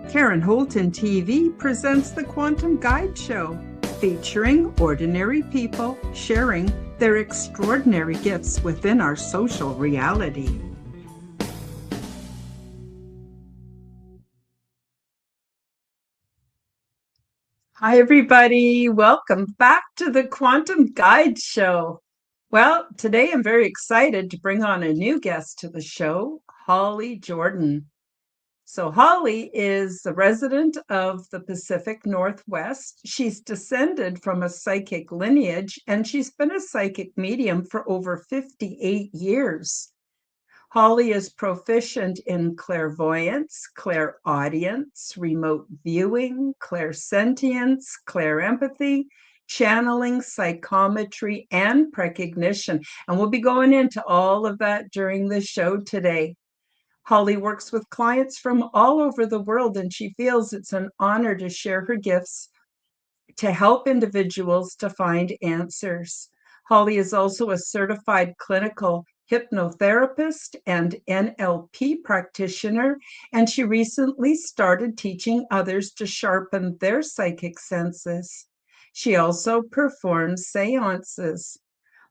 Karen Holton TV presents the Quantum Guide Show, featuring ordinary people sharing their extraordinary gifts within our social reality. Hi, everybody. Welcome back to the Quantum Guide Show. Well, today I'm very excited to bring on a new guest to the show, Holly Jordan. So Holly is a resident of the Pacific Northwest. She's descended from a psychic lineage, and she's been a psychic medium for over 58 years. Holly is proficient in clairvoyance, clairaudience, remote viewing, clairsentience, clairempathy, channeling, psychometry, and precognition. And we'll be going into all of that during the show today. Holly works with clients from all over the world, and she feels it's an honor to share her gifts to help individuals to find answers. Holly is also a certified clinical hypnotherapist and NLP practitioner, and she recently started teaching others to sharpen their psychic senses. She also performs seances.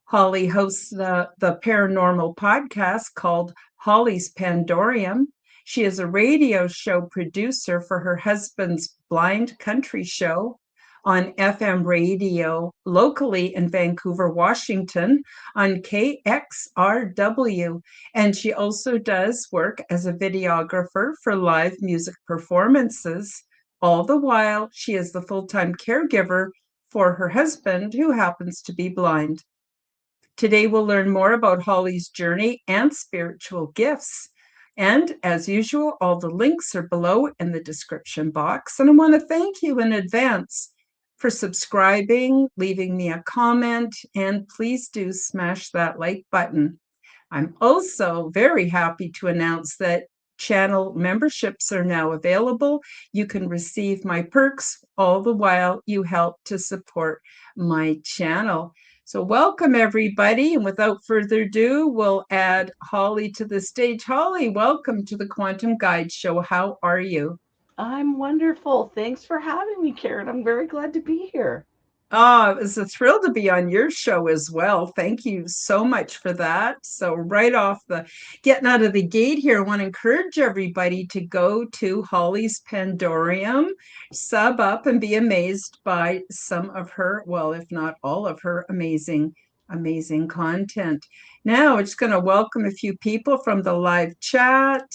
Holly hosts the paranormal podcast called Holly's Pandorium. She is a radio show producer for her husband's Blind Country Show on FM radio locally in Vancouver, Washington on KXRW. And she also does work as a videographer for live music performances. All the while, she is the full-time caregiver for her husband, who happens to be blind. Today, we'll learn more about Holly's journey and spiritual gifts. And as usual, all the links are below in the description box. And I want to thank you in advance for subscribing, leaving me a comment, and please do smash that like button. I'm also very happy to announce that channel memberships are now available. You can receive my perks all the while you help to support my channel. So welcome, everybody. And without further ado, we'll add Holly to the stage. Holly, welcome to the Quantum Guide Show. How are you? I'm wonderful. Thanks for having me, Karen. I'm very glad to be here. Oh, it was a thrill to be on your show as well. Thank you so much for that. So right off the getting out of the gate here, I want to encourage everybody to go to Holly's Pandorium, sub up and be amazed by some of her, well, if not all of her amazing content. Now, we're just going to welcome a few people from the live chat.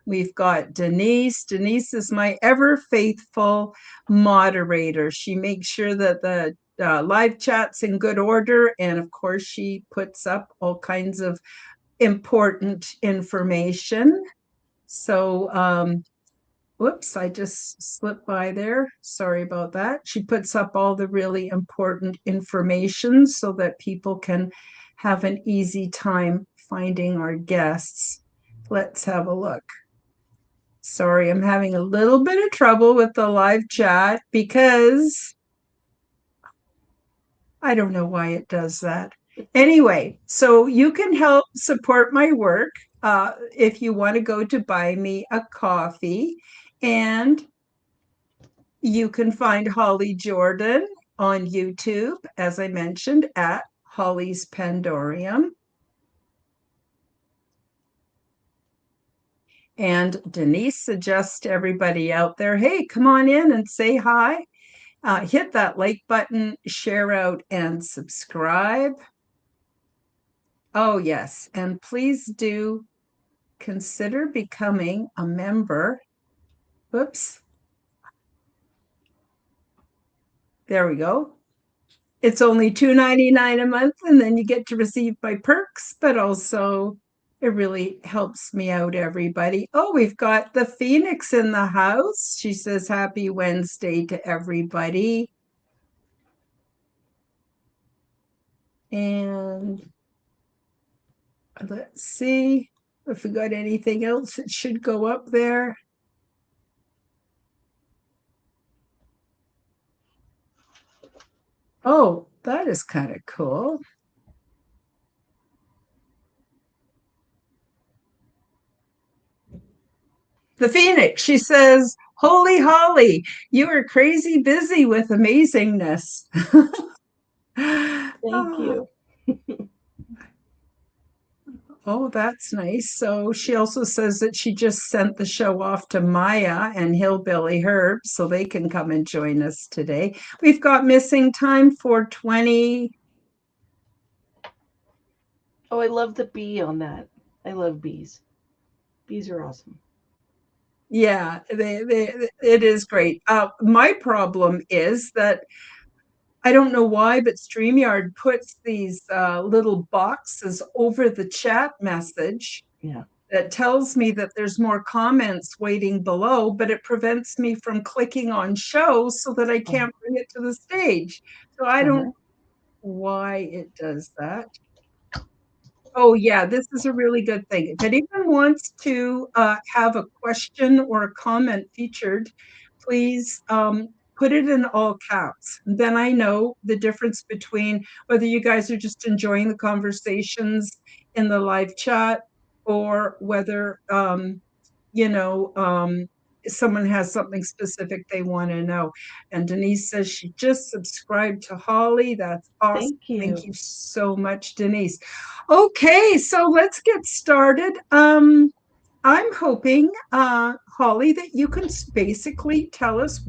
We've got Denise. Denise is my ever faithful moderator. She makes sure that the live chat's in good order. And of course, she puts up all kinds of important information. So, whoops, I just slipped by there. Sorry about that. She puts up all the really important information so that people can have an easy time finding our guests. Let's have a look. Sorry, I'm having a little bit of trouble with the live chat because I don't know why it does that. Anyway, so you can help support my work if you want to go to buy me a coffee. And you can find Holly Jordan on YouTube, as I mentioned, at Holly's Pandorium. And Denise suggests to everybody out there, hey, come on in and say hi. Hit that like button, share out, and subscribe. Oh, yes. And please do consider becoming a member. Whoops. There we go. It's only $2.99 a month, and then you get to receive my perks, but also it really helps me out, everybody. Oh, we've got the Phoenix in the house. She says, happy Wednesday to everybody. And let's see if we got anything else that should go up there. Oh, that is kind of cool. The Phoenix, she says, Holy Holly, you are crazy busy with amazingness. Thank Ah, you. oh, that's nice. So she also says that she just sent the show off to Maya and Hillbilly Herb so they can come and join us today. We've got missing time for 20. Oh, I love the bee on that. I love bees. Bees are awesome. Yeah, it is great. My problem is that I don't know why, but StreamYard puts these little boxes over the chat message Yeah. that tells me that there's more comments waiting below, but it prevents me from clicking on show so that I Oh, can't bring it to the stage. So I don't uh-huh. know why it does that. Oh, yeah, this is a really good thing. If anyone wants to have a question or a comment featured, please put it in all caps. Then I know the difference between whether you guys are just enjoying the conversations in the live chat or whether you know, someone has something specific they want to know. And Denise says she just subscribed to Holly. That's awesome. Thank Thank you. you so much, Denise. Okay, so let's get started. I'm hoping, Holly, that you can basically tell us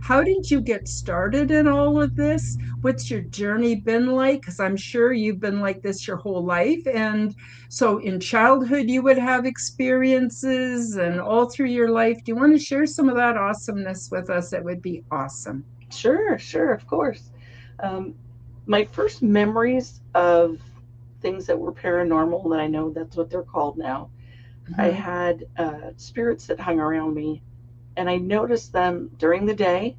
how did you get started in all of this? What's your journey been like? Because I'm sure you've been like this your whole life. And so in childhood, you would have experiences and all through your life. Do you want to share some of that awesomeness with us? It would be awesome. Sure, sure, of course. Um, my first memories of things that were paranormal, that I know that's what they're called now, I Mhm, had spirits that hung around me, and I noticed them during the day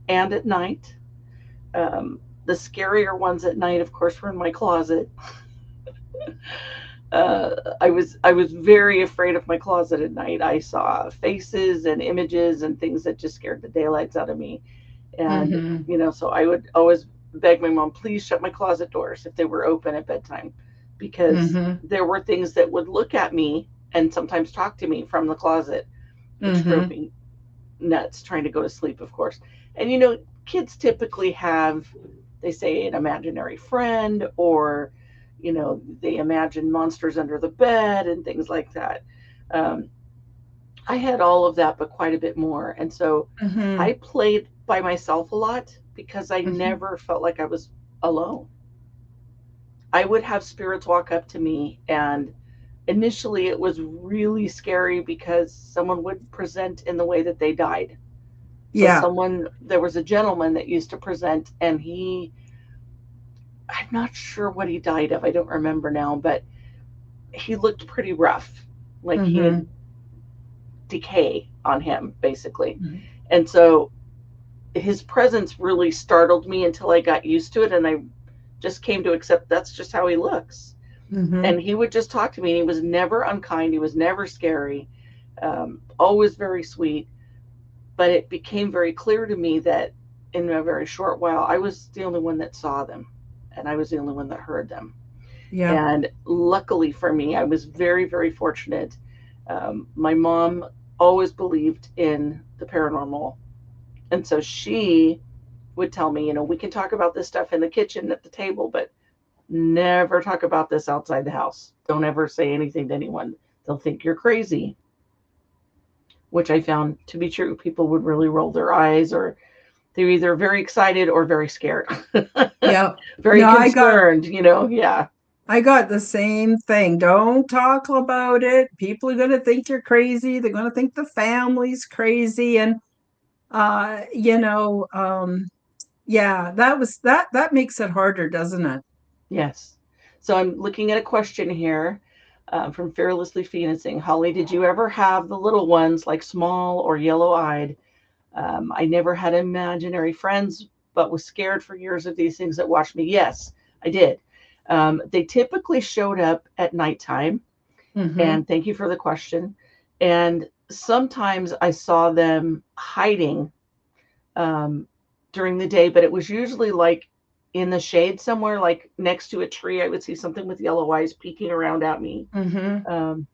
and at night. Um, the scarier ones at night, of course, were in my closet. I was very afraid of my closet at night. I saw faces and images and things that just scared the daylights out of me. And mhm, so I would always beg my mom, please shut my closet doors if they were open at bedtime, because mhm, there were things that would look at me and sometimes talk to me from the closet, which drove mhm. me nuts trying to go to sleep, of course. And kids typically have, they say, an imaginary friend, or they imagine monsters under the bed and things like that. um, I had all of that, but quite a bit more. And so I Mhm, played by myself a lot because I mhm. never felt like I was alone. I would have spirits walk up to me, and initially it was really scary because someone would present in the way that they died. So Yeah, there was a gentleman that used to present, and I'm not sure what he died of. I don't remember now, but he looked pretty rough. Like he had mhm, decay on him, basically. mhm. And so his presence really startled me until I got used to it, and I just came to accept that's just how he looks. And Mhm. he would just talk to me, and he was never unkind. He was never scary, always very sweet. But it became very clear to me that in a very short while, I was the only one that saw them, and I was the only one that heard them. Yeah. And luckily for me, I was very, very fortunate. My mom always believed in the paranormal. And so she would tell me, we can talk about this stuff in the kitchen at the table, but never talk about this outside the house. Don't ever say anything to anyone. They'll think you're crazy, which I found to be true. People would really roll their eyes, or they're either very excited or very scared, Yeah. very No, concerned, Yeah. I got the same thing. Don't talk about it. People are going to think you're crazy. They're going to think the family's crazy. And, you know, yeah, that makes it harder, doesn't it? Yes. So I'm looking at a question here from Fearlessly Phoenixing. Holly, did you ever have the little ones, like small or yellow eyed? I never had imaginary friends, but was scared for years of these things that watched me. Yes, I did. They typically showed up at nighttime. Mm-hmm. And thank you for the question. And sometimes I saw them hiding um, during the day, but it was usually like in the shade somewhere, like next to a tree. I would see something with yellow eyes peeking around at me. Mm-hmm. Um,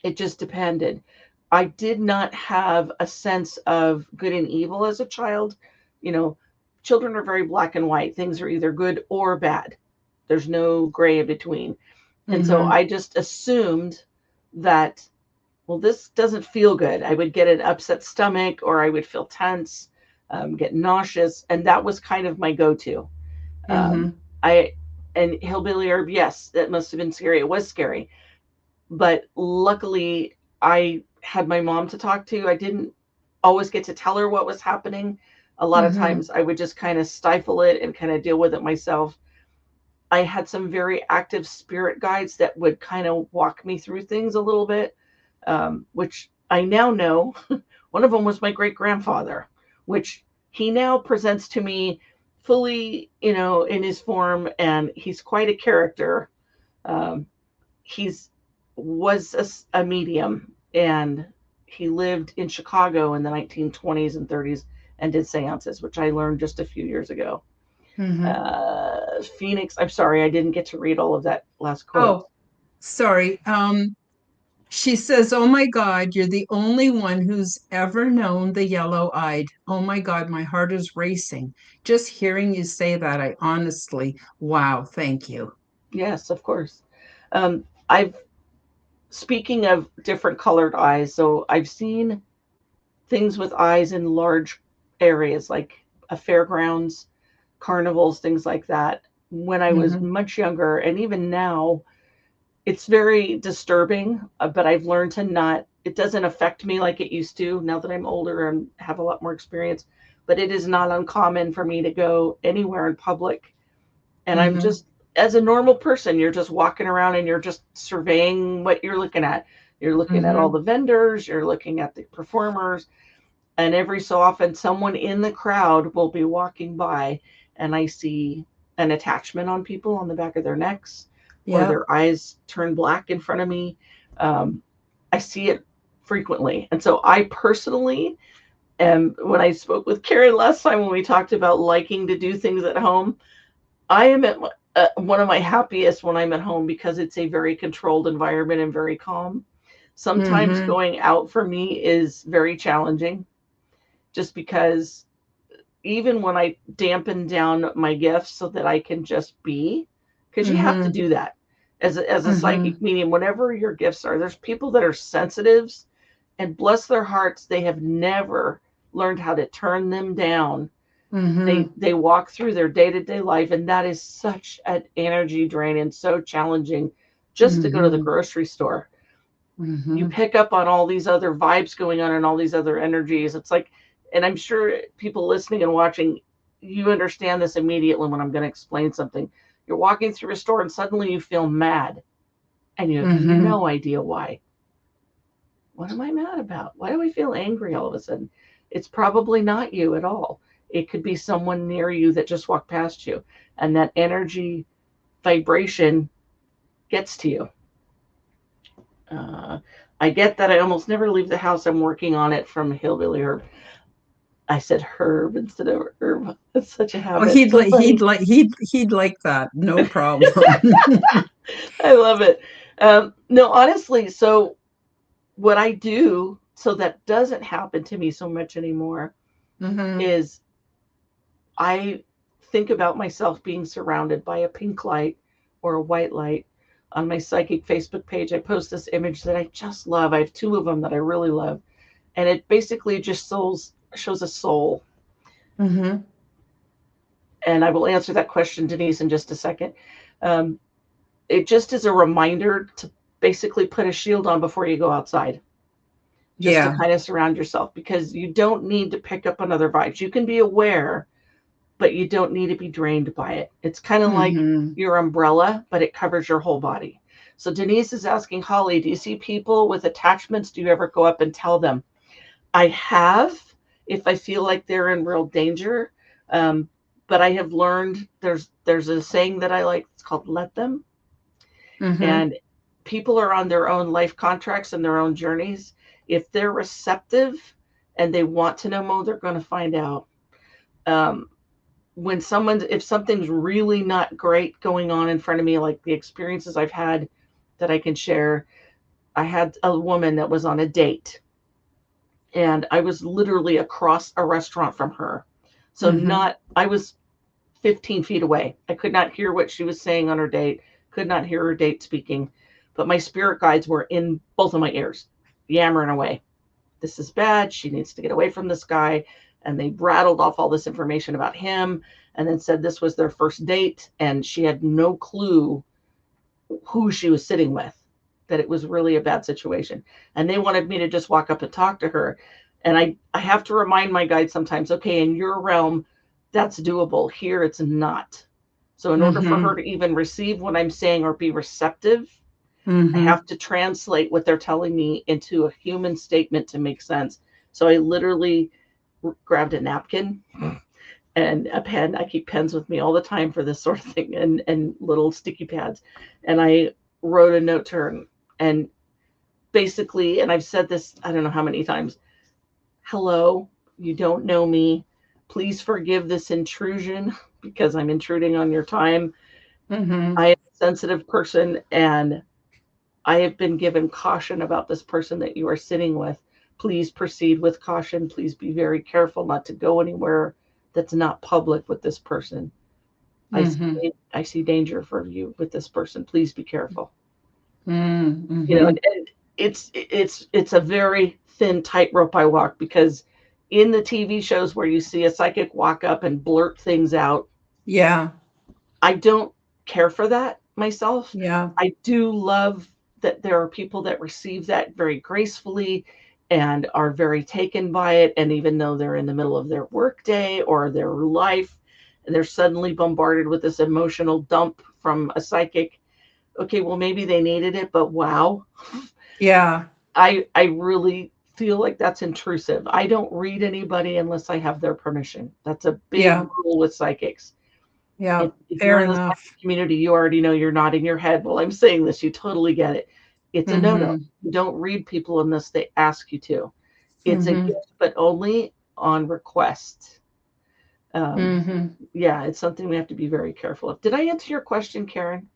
it just depended. I did not have a sense of good and evil as a child. You know, children are very black and white. Things are either good or bad. There's no gray in between. And so Mm-hmm. I just assumed that, well, this doesn't feel good. I would get an upset stomach, or I would feel tense, get nauseous. And that was kind of my go to. Um, Mm-hmm. I, and Hillbilly Herb, yes, that must have been scary. It was scary. But luckily, I had my mom to talk to. I didn't always get to tell her what was happening. A lot of Mm-hmm. times I would just kind of stifle it and kind of deal with it myself. I had some very active spirit guides that would kind of walk me through things a little bit, which I now know. One of them was my great grandfather, which he now presents to me fully, in his form, and he's quite a character. Um, he's was a medium, and he lived in Chicago in the 1920s and 30s and did seances, which I learned just a few years ago. Mm-hmm. Phoenix, I'm sorry, I didn't get to read all of that last quote. Oh, sorry. She says, "Oh my God, you're the only one who's ever known the yellow-eyed. Oh my God, my heart is racing. Just hearing you say that, I honestly, wow, thank you." Yes, of course. I've Speaking of different colored eyes, so I've seen things with eyes in large areas like a fairgrounds, carnivals, things like that. When I was Mm-hmm. much younger, and even now, it's very disturbing, but I've learned to not, it doesn't affect me like it used to now that I'm older and have a lot more experience. But it is not uncommon for me to go anywhere in public, and I'm Mm-hmm. just, as a normal person, you're just walking around and you're just surveying what you're looking at. You're looking at all Mm-hmm. the vendors, you're looking at the performers, and every so often someone in the crowd will be walking by, and I see an attachment on people on the back of their necks, or Yeah. their eyes turn black in front of me. um, I see it frequently, and so I personally am, when I spoke with Karen last time when we talked about liking to do things at home, I am at one of my happiest when I'm at home, because it's a very controlled environment and very calm. Sometimes Mm-hmm. going out for me is very challenging, just because even when I dampen down my gifts so that I can just be, because you have to Mm-hmm. do that as a Mm-hmm. psychic medium, whatever your gifts are. There's people that are sensitives, and bless their hearts, they have never learned how to turn them down. they Mm-hmm. they walk through their day-to-day life, and that is such an energy drain and so challenging. Just to go to the Mm-hmm. grocery store, you Mm-hmm. pick up on all these other vibes going on and all these other energies. It's like, and I'm sure people listening and watching, you understand this immediately when I'm going to explain something. You're walking through a store and suddenly you feel mad, and you have Mm-hmm. no idea why. What am I mad about? Why do I feel angry all of a sudden? It's probably not you at all. It could be someone near you that just walked past you, and that energy vibration gets to you. Uh, I get that I almost never leave the house. I'm working on it from Hillbilly Herb. I said herb instead of herb. It's such a Oh, habit. So funny. he'd like that. No problem. I love it. No, honestly, so what I do so that doesn't happen to me so much anymore Mm-hmm. is I think about myself being surrounded by a pink light or a white light. On my psychic Facebook page, I post this image that I just love. I have two of them that I really love. And it basically just shows a soul. Mm-hmm. And I will answer that question, Denise, in just a second. Um, it just is a reminder to basically put a shield on before you go outside, just to Yeah. kind of surround yourself, because you don't need to pick up on other vibes. You can be aware, but you don't need to be drained by it. It's kind of like Mm-hmm. your umbrella, but it covers your whole body. So Denise is asking, Holly, do you see people with attachments? Do you ever go up and tell them? I have, if I feel like they're in real danger. Um, but I have learned, there's a saying that I like. It's called "let them." Mm-hmm. And people are on their own life contracts and their own journeys. If they're receptive and they want to know more, they're going to find out. Um, if something's really not great going on in front of me, like the experiences I've had that I can share. I had a woman that was on a date, and I was literally across a restaurant from her. So Mm-hmm. I was 15 feet away. I could not hear what she was saying on her date, could not hear her date speaking, but my spirit guides were in both of my ears, yammering away. This is bad. She needs to get away from this guy. And they rattled off all this information about him and then said this was their first date. And she had no clue who she was sitting with, that it was really a bad situation. And they wanted me to just walk up and talk to her. And I have to remind my guide sometimes, okay, in your realm, that's doable. Here, it's not. So, in order for Mm-hmm. her to even receive what I'm saying or be receptive, I Mm-hmm. have to translate what they're telling me into a human statement to make sense. So, I literally grabbed a napkin and a pen. I keep pens with me all the time for this sort of thing, and little sticky pads. And I wrote a note to her, and basically, and I've said this, I don't know how many times, hello, you don't know me. Please forgive this intrusion because I'm intruding on your time. Mm-hmm. I am a sensitive person, and I have been given caution about this person that you are sitting with. Please proceed with caution. Please be very careful not to go anywhere that's not public with this person. I Mm-hmm. see, I see danger for you with this person. Please be careful. You know, Mm-hmm. and it's a very thin tightrope I walk, because in the TV shows where you see a psychic walk up and blurt things out, Yeah. I don't care for that myself. Yeah. I do love that there are people that receive that very gracefully and are very taken by it. And even though they're in the middle of their workday or their life, and they're suddenly bombarded with this emotional dump from a psychic, okay, well, maybe they needed it, but wow. Yeah. I really feel like that's intrusive. I don't read anybody unless I have their permission. That's a big Yeah. rule with psychics. Yeah. If you're Fair in the enough. psychic community, you already know, you're nodding your head while I'm saying this. You totally get it. It's a no no. Mm-hmm. You don't read people unless they ask you to. It's a Mm-hmm. gift, but only on request. Um, Mm-hmm. yeah, it's something we have to be very careful of. Did I answer your question, Karen?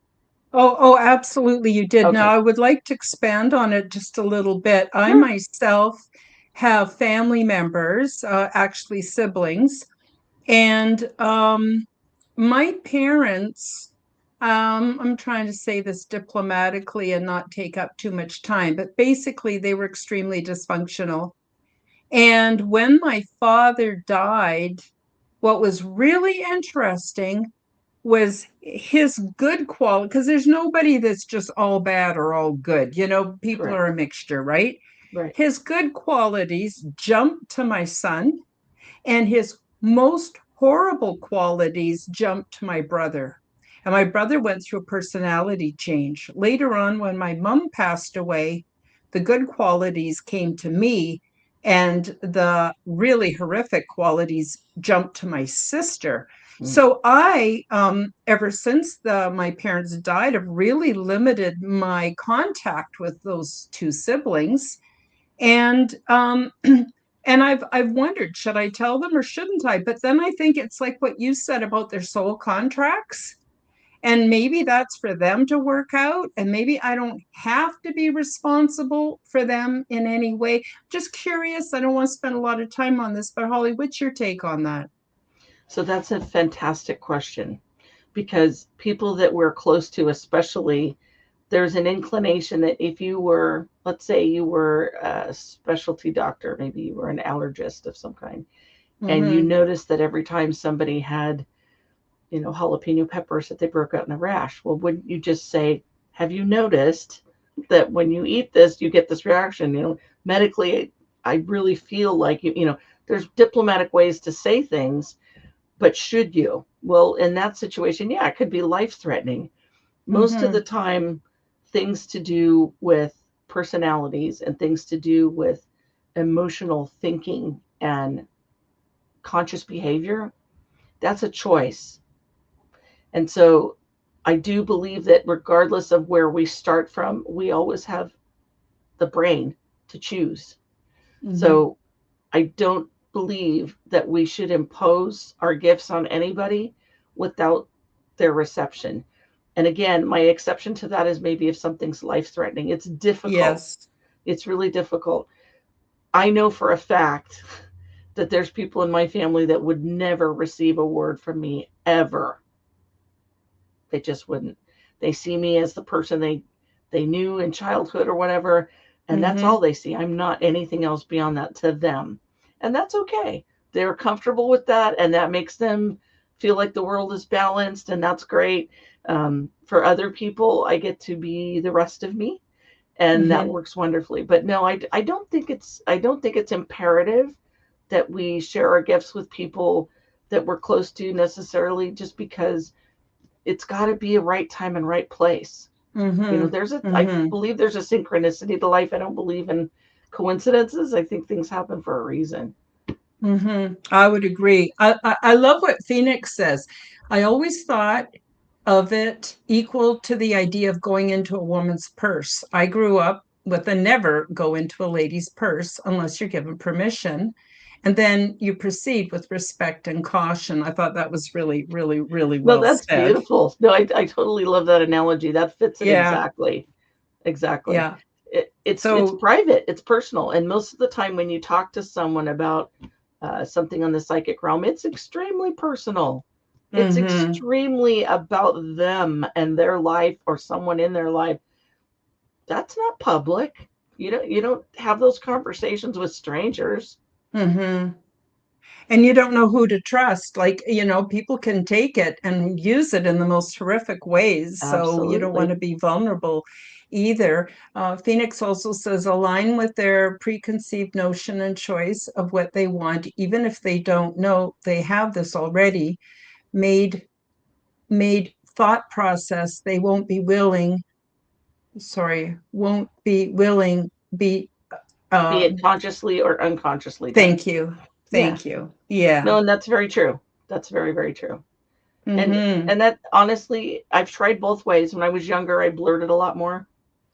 Oh, absolutely, you did. Now, Okay. I would like to expand on it just a little bit. I Sure. myself have family members, actually siblings, and my parents, I'm trying to say this diplomatically and not take up too much time, but basically, they were extremely dysfunctional. And when my father died, what was really interesting was his good quality, because there's nobody that's just all bad or all good. People are Correct. a mixture, right? Right. His good qualities jumped to my son, and his most horrible qualities jumped to my brother. And my brother went through a personality change. Later on, when my mom passed away, the good qualities came to me, and the really horrific qualities jumped to my sister. Mm. So ever since my parents died, have really limited my contact with those two siblings, and and I've wondered, should I tell them or shouldn't I? But then I think it's like what you said about their soul contracts. And maybe that's for them to work out. And maybe I don't have to be responsible for them in any way. Just curious. I don't want to spend a lot of time on this, but Holly, what's your take on that? So that's a fantastic question, because people that we're close to, especially, there's an inclination that if you were, let's say you were a specialty doctor, maybe you were an allergist of some kind, and you Mm-hmm. noticed that every time somebody had, jalapeno peppers, that they broke out in a rash. Well, wouldn't you just say, have you noticed that when you eat this, you get this reaction? Medically, I really feel like there's diplomatic ways to say things, but should you? Well, in that situation, yeah, it could be life threatening. Most of Mm-hmm. the time, things to do with personalities and things to do with emotional thinking and conscious behavior, that's a choice. And so I do believe that regardless of where we start from, we always have the brain to choose. Mm-hmm. So I don't believe that we should impose our gifts on anybody without their reception. And again, my exception to that is maybe if something's life threatening. It's difficult. Yes. It's really difficult. I know for a fact that there's people in my family that would never receive a word from me ever. They just wouldn't. They see me as the person they knew in childhood or whatever, and that's Mm-hmm. all they see. I'm not anything else beyond that to them. And that's okay. They're comfortable with that, and that makes them feel like the world is balanced, and that's great. For other people, I get to be the rest of me, and that Mm-hmm. works wonderfully. But no, I don't think it's imperative that we share our gifts with people that we're close to necessarily, just because it's got to be a right time and right place. Mm-hmm. I Mm-hmm. believe there's a synchronicity to life. I don't believe in coincidences. I think things happen for a reason. I would agree. I love what Phoenix says. I always thought of it equal to the idea of going into a woman's purse. I grew up with a never go into a lady's purse unless you're given permission. And then you proceed with respect and caution. I thought that was really, really, really No, well that's said. beautiful. No, I totally love that analogy. That fits it Yeah, exactly. Exactly. yeah. It's So, private. It's personal. And most of the time, when you talk to someone about something on the psychic realm, it's extremely personal. It's mm-hmm, extremely about them and their life or someone in their life. That's not public. You don't have those conversations with strangers. mm-hmm. And you don't know who to trust. Like, people can take it and use it in the most horrific ways. So you don't want Absolutely. to be vulnerable either. Phoenix also says align with their preconceived notion and choice of what they want, even if they don't know they have this already made thought process. They won't be willing, be, Be it um, consciously or unconsciously done. thank you. Yeah. Thank you. Yeah. No, and that's very true. That's very, very true. And Mm-hmm. and that honestly, I've tried both ways. When I was younger, I blurted a lot more,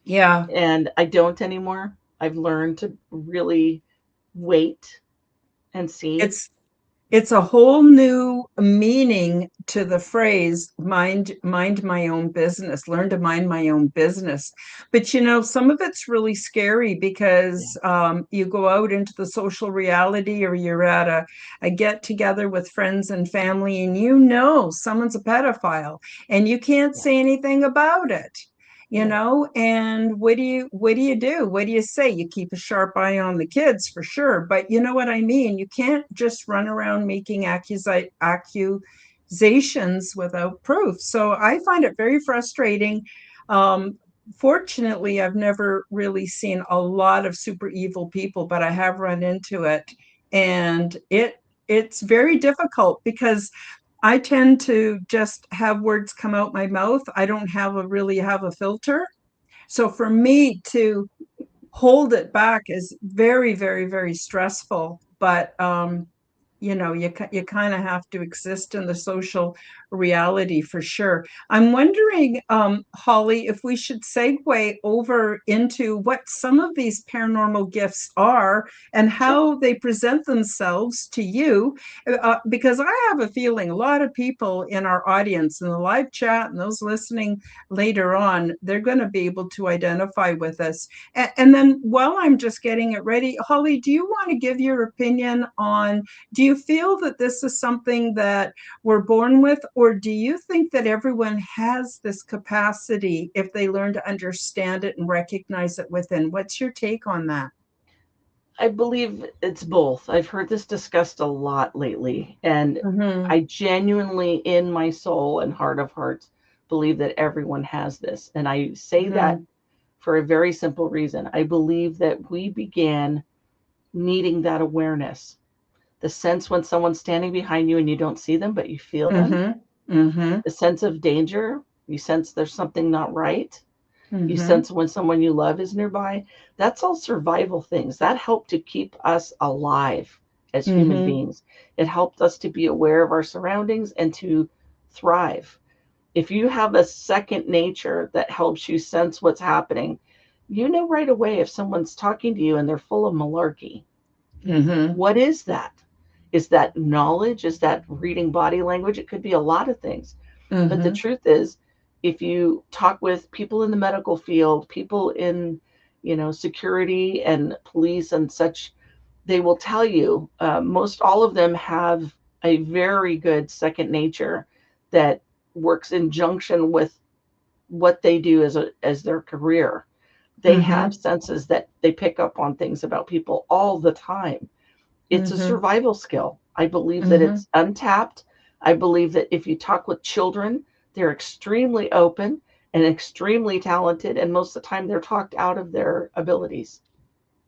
Yeah. and I don't anymore. I've learned to really wait and see. It's it's a whole new meaning to the phrase mind my own business, learn to mind my own business. But some of it's really scary Yeah. because you go out into the social reality, or you're at a get together with friends and family, and someone's a pedophile and you can't Yeah. say anything about it. Right. And what do you do? What do you say? You keep a sharp eye on the kids for sure, but you know what I mean? You can't just run around making accusations without proof. So I find it very frustrating. um, Fortunately, I've never really seen a lot of super evil people, but I have run into it, and it's very difficult because I tend to just have words come out my mouth. I don't really have a filter. So for me to hold it back is very, very, very stressful. But you kind of have to exist in the social reality for sure. I'm wondering, Holly, if we should segue over into what some of these paranormal gifts are and Sure. how they present themselves to you, because I have a feeling a lot of people in our audience, in the live chat, and those listening later on, they're going to be able to identify with us. And then while I'm just getting it ready, Holly, do you want to give your opinion on, do you feel that this is something that we're born with, or do you think that everyone has this capacity if they learn to understand it and recognize it within? What's your take on that? I believe it's both. I've heard this discussed a lot lately, and Mm-hmm. I genuinely, in my soul and heart of hearts, believe that everyone has this. And I say that Mm-hmm. for a very simple reason. I believe that we began needing that awareness, the sense when someone's standing behind you and you don't see them, but you feel them, Mm-hmm. Mm-hmm. the sense of danger, you sense there's something not right, you Mm-hmm. sense when someone you love is nearby. That's all survival things. That helped to keep us alive as human Mm-hmm. beings. It helped us to be aware of our surroundings and to thrive. If you have a second nature that helps you sense what's happening, you know right away if someone's talking to you and they're full of malarkey. Mm-hmm. What is that? Is that knowledge? Is that reading body language? It could be a lot of things. But the Mm-hmm. truth is, if you talk with people in the medical field, people in, security and police and such, they will tell you, most all of them have a very good second nature that works in junction with what they do as their career. They have Mhm. senses that they pick up on things about people all the time. It's a Mhm. survival skill. I believe that Mhm. it's untapped. I believe that if you talk with children, they're extremely open and extremely talented, and most of the time they're talked out of their abilities.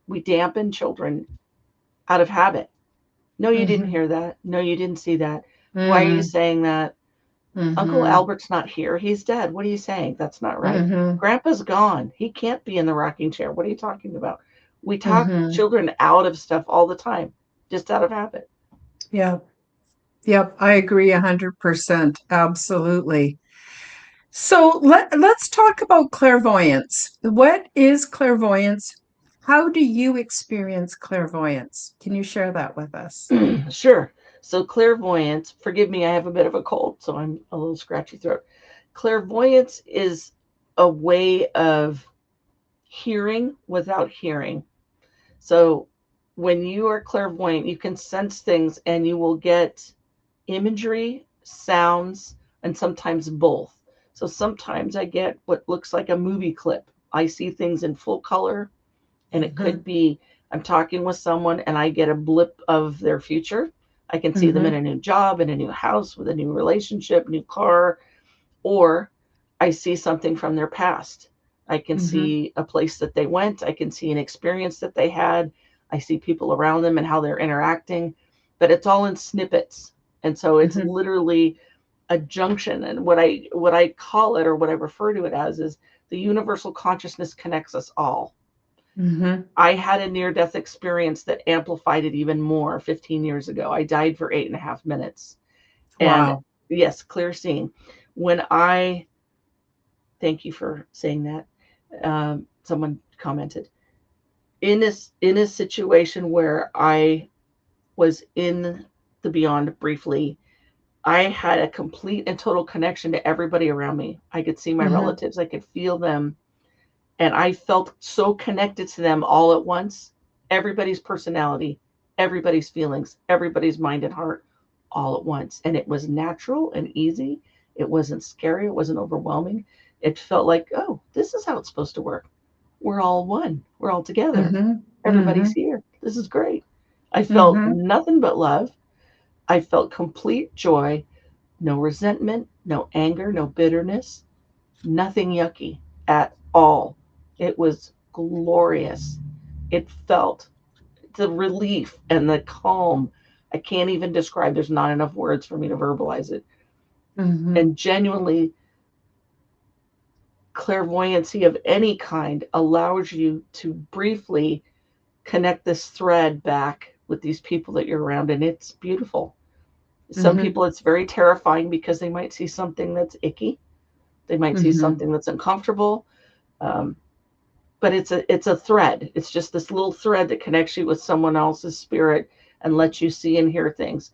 We dampen children out of habit. No, you didn't Mhm. hear that. No, you didn't see that. Why are you Mhm. saying that? Uncle Mhm. Albert's not here. He's dead. What are you saying? That's not right. Mhm. Grandpa's gone. He can't be in the rocking chair. What are you talking about? We talk Mhm. children out of stuff all the time, just out of habit. Yep. Yep. I agree 100%. Absolutely. So let's talk about clairvoyance. What is clairvoyance? How do you experience clairvoyance? Can you share that with us? Sure. So clairvoyance, forgive me, I have a bit of a cold, so I'm a little scratchy throat. Clairvoyance is a way of hearing without hearing. So when you are clairvoyant, you can sense things and you will get imagery, sounds, and sometimes both. So sometimes I get what looks like a movie clip. I see things in full color, and it Mhm. could be I'm talking with someone and I get a blip of their future. I can see them in Mhm. a new job, in a new house, with a new relationship, new car, or I see something from their past. I can Mhm. see a place that they went. I can see an experience that they had. I see people around them and how they're interacting, but it's all in snippets. And so it's Mhm. literally a junction. And what I call it, or what I refer to it as, is the universal consciousness connects us all. Mhm. I had a near death experience that amplified it even more 15 years ago. I died for 8.5 minutes. And Wow. yes, clear seeing. When I Thank you for saying that. Someone commented in a situation where I was in the beyond briefly. I had a complete and total connection to everybody around me. I could see my Mhm. relatives, I could feel them, and I felt so connected to them all at once. Everybody's personality, everybody's feelings, everybody's mind and heart, all at once. And it was natural and easy. It wasn't scary. It wasn't overwhelming. It felt like, oh, this is how it's supposed to work. We're all one. We're all together. Mhm. Everybody's Mhm. here. This is great. I felt Mhm. nothing but love. I felt complete joy, no resentment, no anger, no bitterness, nothing yucky at all. It was glorious. It felt the relief and the calm. I can't even describe, there's not enough words for me to verbalize it. Mhm. And genuinely, clairvoyancy of any kind allows you to briefly connect this thread back with these people that you're around, and it's beautiful. Some Mhm. people, it's very terrifying because they might see something that's icky, they might see Mhm. something that's uncomfortable. Um, but it's a thread. It's just this little thread that connects you with someone else's spirit and lets you see and hear things.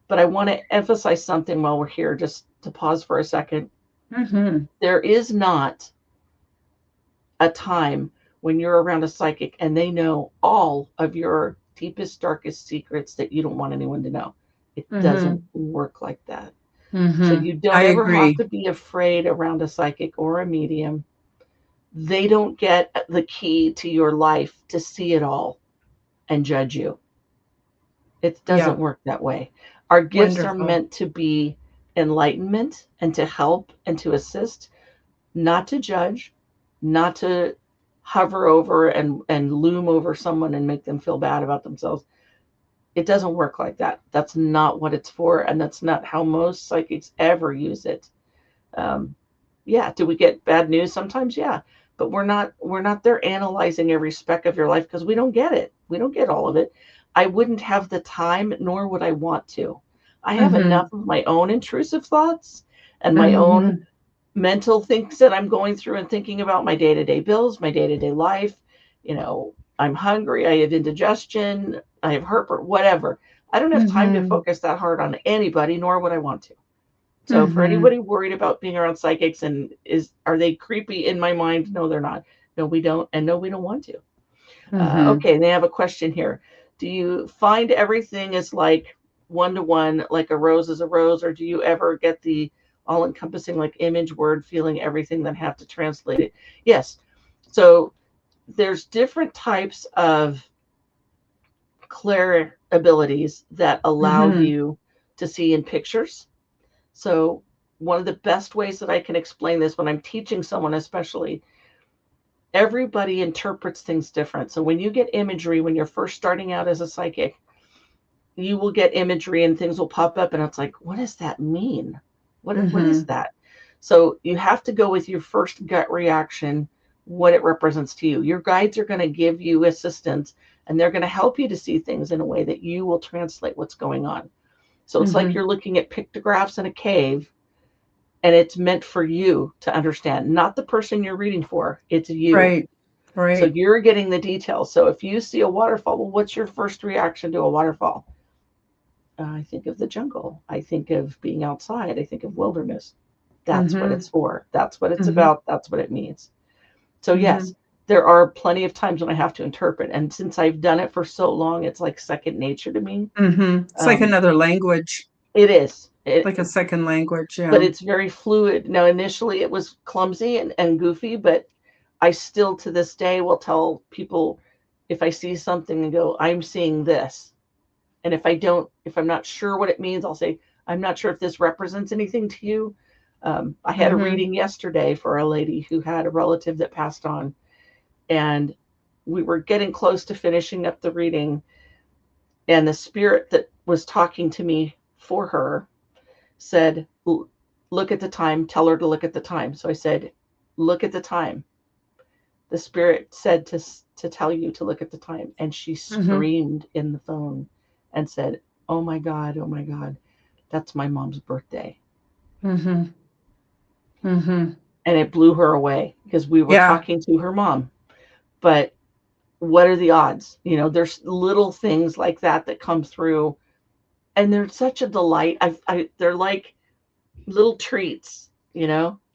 But I want to emphasize something while we're here, just to pause for a second. Mhm. There is not a time when you're around a psychic and they know all of your deepest, darkest secrets that you don't want anyone to know. It doesn't Mhm. work like that. So Mhm. you I don't ever have agree. to be afraid around a psychic or a medium. They don't get the key to your life to see it all and judge you. It doesn't Yeah. work that way. Our gifts are Wonderful. meant to be enlightenment and to help and to assist, not to judge, not to hover over and loom over someone and make them feel bad about themselves. It doesn't work like that. That's not what it's for, and that's not how most psychics ever use it. Um, yeah, do we get bad news sometimes? Yeah, but we're not there analyzing every speck of your life because we don't get it. We don't get all of it. I wouldn't have the time, nor would I want to. I have enough Mhm. of my own intrusive thoughts and my own Mhm. mental things that I'm going through and thinking about my day to day bills, my day to day life. You know, I'm hungry, I have indigestion, I have heartburn, whatever. I don't have time to Mhm. focus that hard on anybody, nor would I want to. So for Mhm. anybody worried about being around psychics and are they creepy in my mind? No, they're not. No, we don't, and no, we don't want to. Mhm. Okay, they have a question here. Do you find everything is like one-to-one, like a rose is a rose, or do you ever get the all-encompassing, like image, word, feeling, everything, then have to translate it? Yes. So there's different types of clair abilities that allow Mm-hmm. you to see in pictures. So one of the best ways that I can explain this when I'm teaching someone, especially, everybody interprets things different. So when you get imagery, when you're first starting out as a psychic, you will get imagery and things will pop up and it's like, what does that mean? What is Mm-hmm. that? So you have to go with your first gut reaction, what it represents to you. Your guides are going to give you assistance and they're going to help you to see things in a way that you will translate what's going on. So it's like Mm-hmm. you're looking at pictographs in a cave and it's meant for you to understand, not the person you're reading for. It's you. Right. So Right. you're getting the details. So if you see a waterfall, well, what's your first reaction to a waterfall? I think of the jungle. I think of being outside. I think of wilderness. That's what Mm-hmm. it's for. That's what it's Mm-hmm. about. That's what it means. So, Mm-hmm. yes, there are plenty of times when I have to interpret. And since I've done it for so long, it's like second nature to me. Mm-hmm. It's like Um, another language, it is. like a second language. But Yeah. it's very fluid. Now, initially it was clumsy and goofy, but I still to this day will tell people if I see something and go, I'm seeing this. And if I'm not sure what it means, I'll say, I'm not sure if this represents anything to you. I had a Mm-hmm. reading yesterday for a lady who had a relative that passed on, and we were getting close to finishing up the reading. And the spirit that was talking to me for her said, look at the time, tell her to look at the time. So I said, look at the time. The spirit said to tell you to look at the time. And she Mm-hmm. screamed in the phone and said, oh my God, that's my mom's birthday. Mm-hmm. Mm-hmm. And it blew her away because we were Yeah. talking to her mom. But what are the odds? There's little things like that that come through, and they're such a delight. They're like little treats,